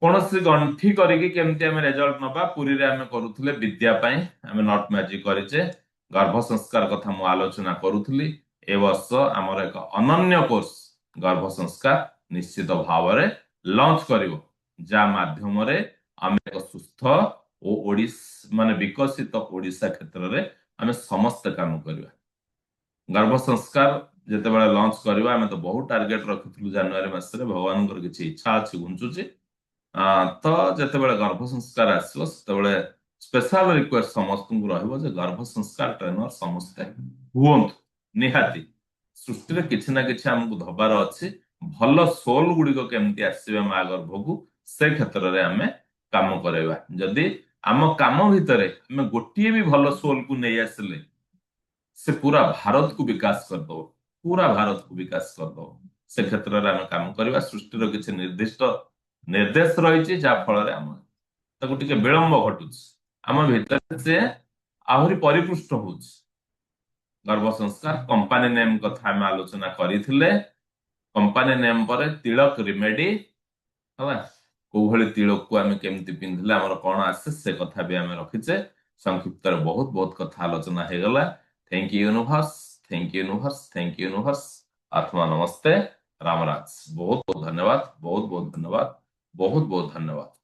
कौन गंठी करके केमती आम रेजल्ट नबा पुरी रे आमे करूथले विद्या पई आमे नॉट मैजिक करिचे गर्भ संस्कार कथा मु आलोचना करूथली ए वर्ष हमर एक अनन्य कोर्स गर्भ संस्कार निश्चित भाव में लॉन्च करिवो जा माध्यम रे आम एक सुस्थ ओ ओडिस माने विकसित ओडिसा क्षेत्र रे आमे समस्त काम करबा गर्भ संस्कार जेते बेले लॉन्च करबा आमे तो बहुत टारगेट रखिथलु जनवरी मास रे भगवान किछि इच्छा अछि घुंचुची तो जिते बड़े गर्भ संस्कार आसो स्पेशल रिक्वेस्ट समस्त को गर्भ संस्कार ट्रेनर समस्ते हूँ निहाती सृष्टि किसी ना कि आमको धबार अच्छी भल सोल गुड़िक केमती आसवे माँ गर्भ को से क्षेत्र में आम काम करवा जदि आम काम भितर आम गोटे भी भल सोल को नहीं आसिले से पूरा भारत को विकास करदो पूरा भारत को विकास करदो से क्षेत्र में आम काम करवा सृष्टि किसी निर्दिष्ट निर्देश रही फल ताको टिके विलंब घटुच आम भीतर से आहरी परिपुष्ट हो गर्भ संस्कार कंपनी नेम कथा आम आलोचना करथिले कंपनी नेम पर तिलक रिमेडी हला को भली तिलक को आम केमती पिंधिले हमर कोन आसे से कथा भी आम रखिचे संक्षिप्त रे बहुत बहुत कथा आलोचना हे गला thank you universe thank you universe thank you universe आत्मा नमस्ते रामराज बहुत बहुत धन्यवाद बहुत बहुत धन्यवाद बहुत बहुत धन्यवाद।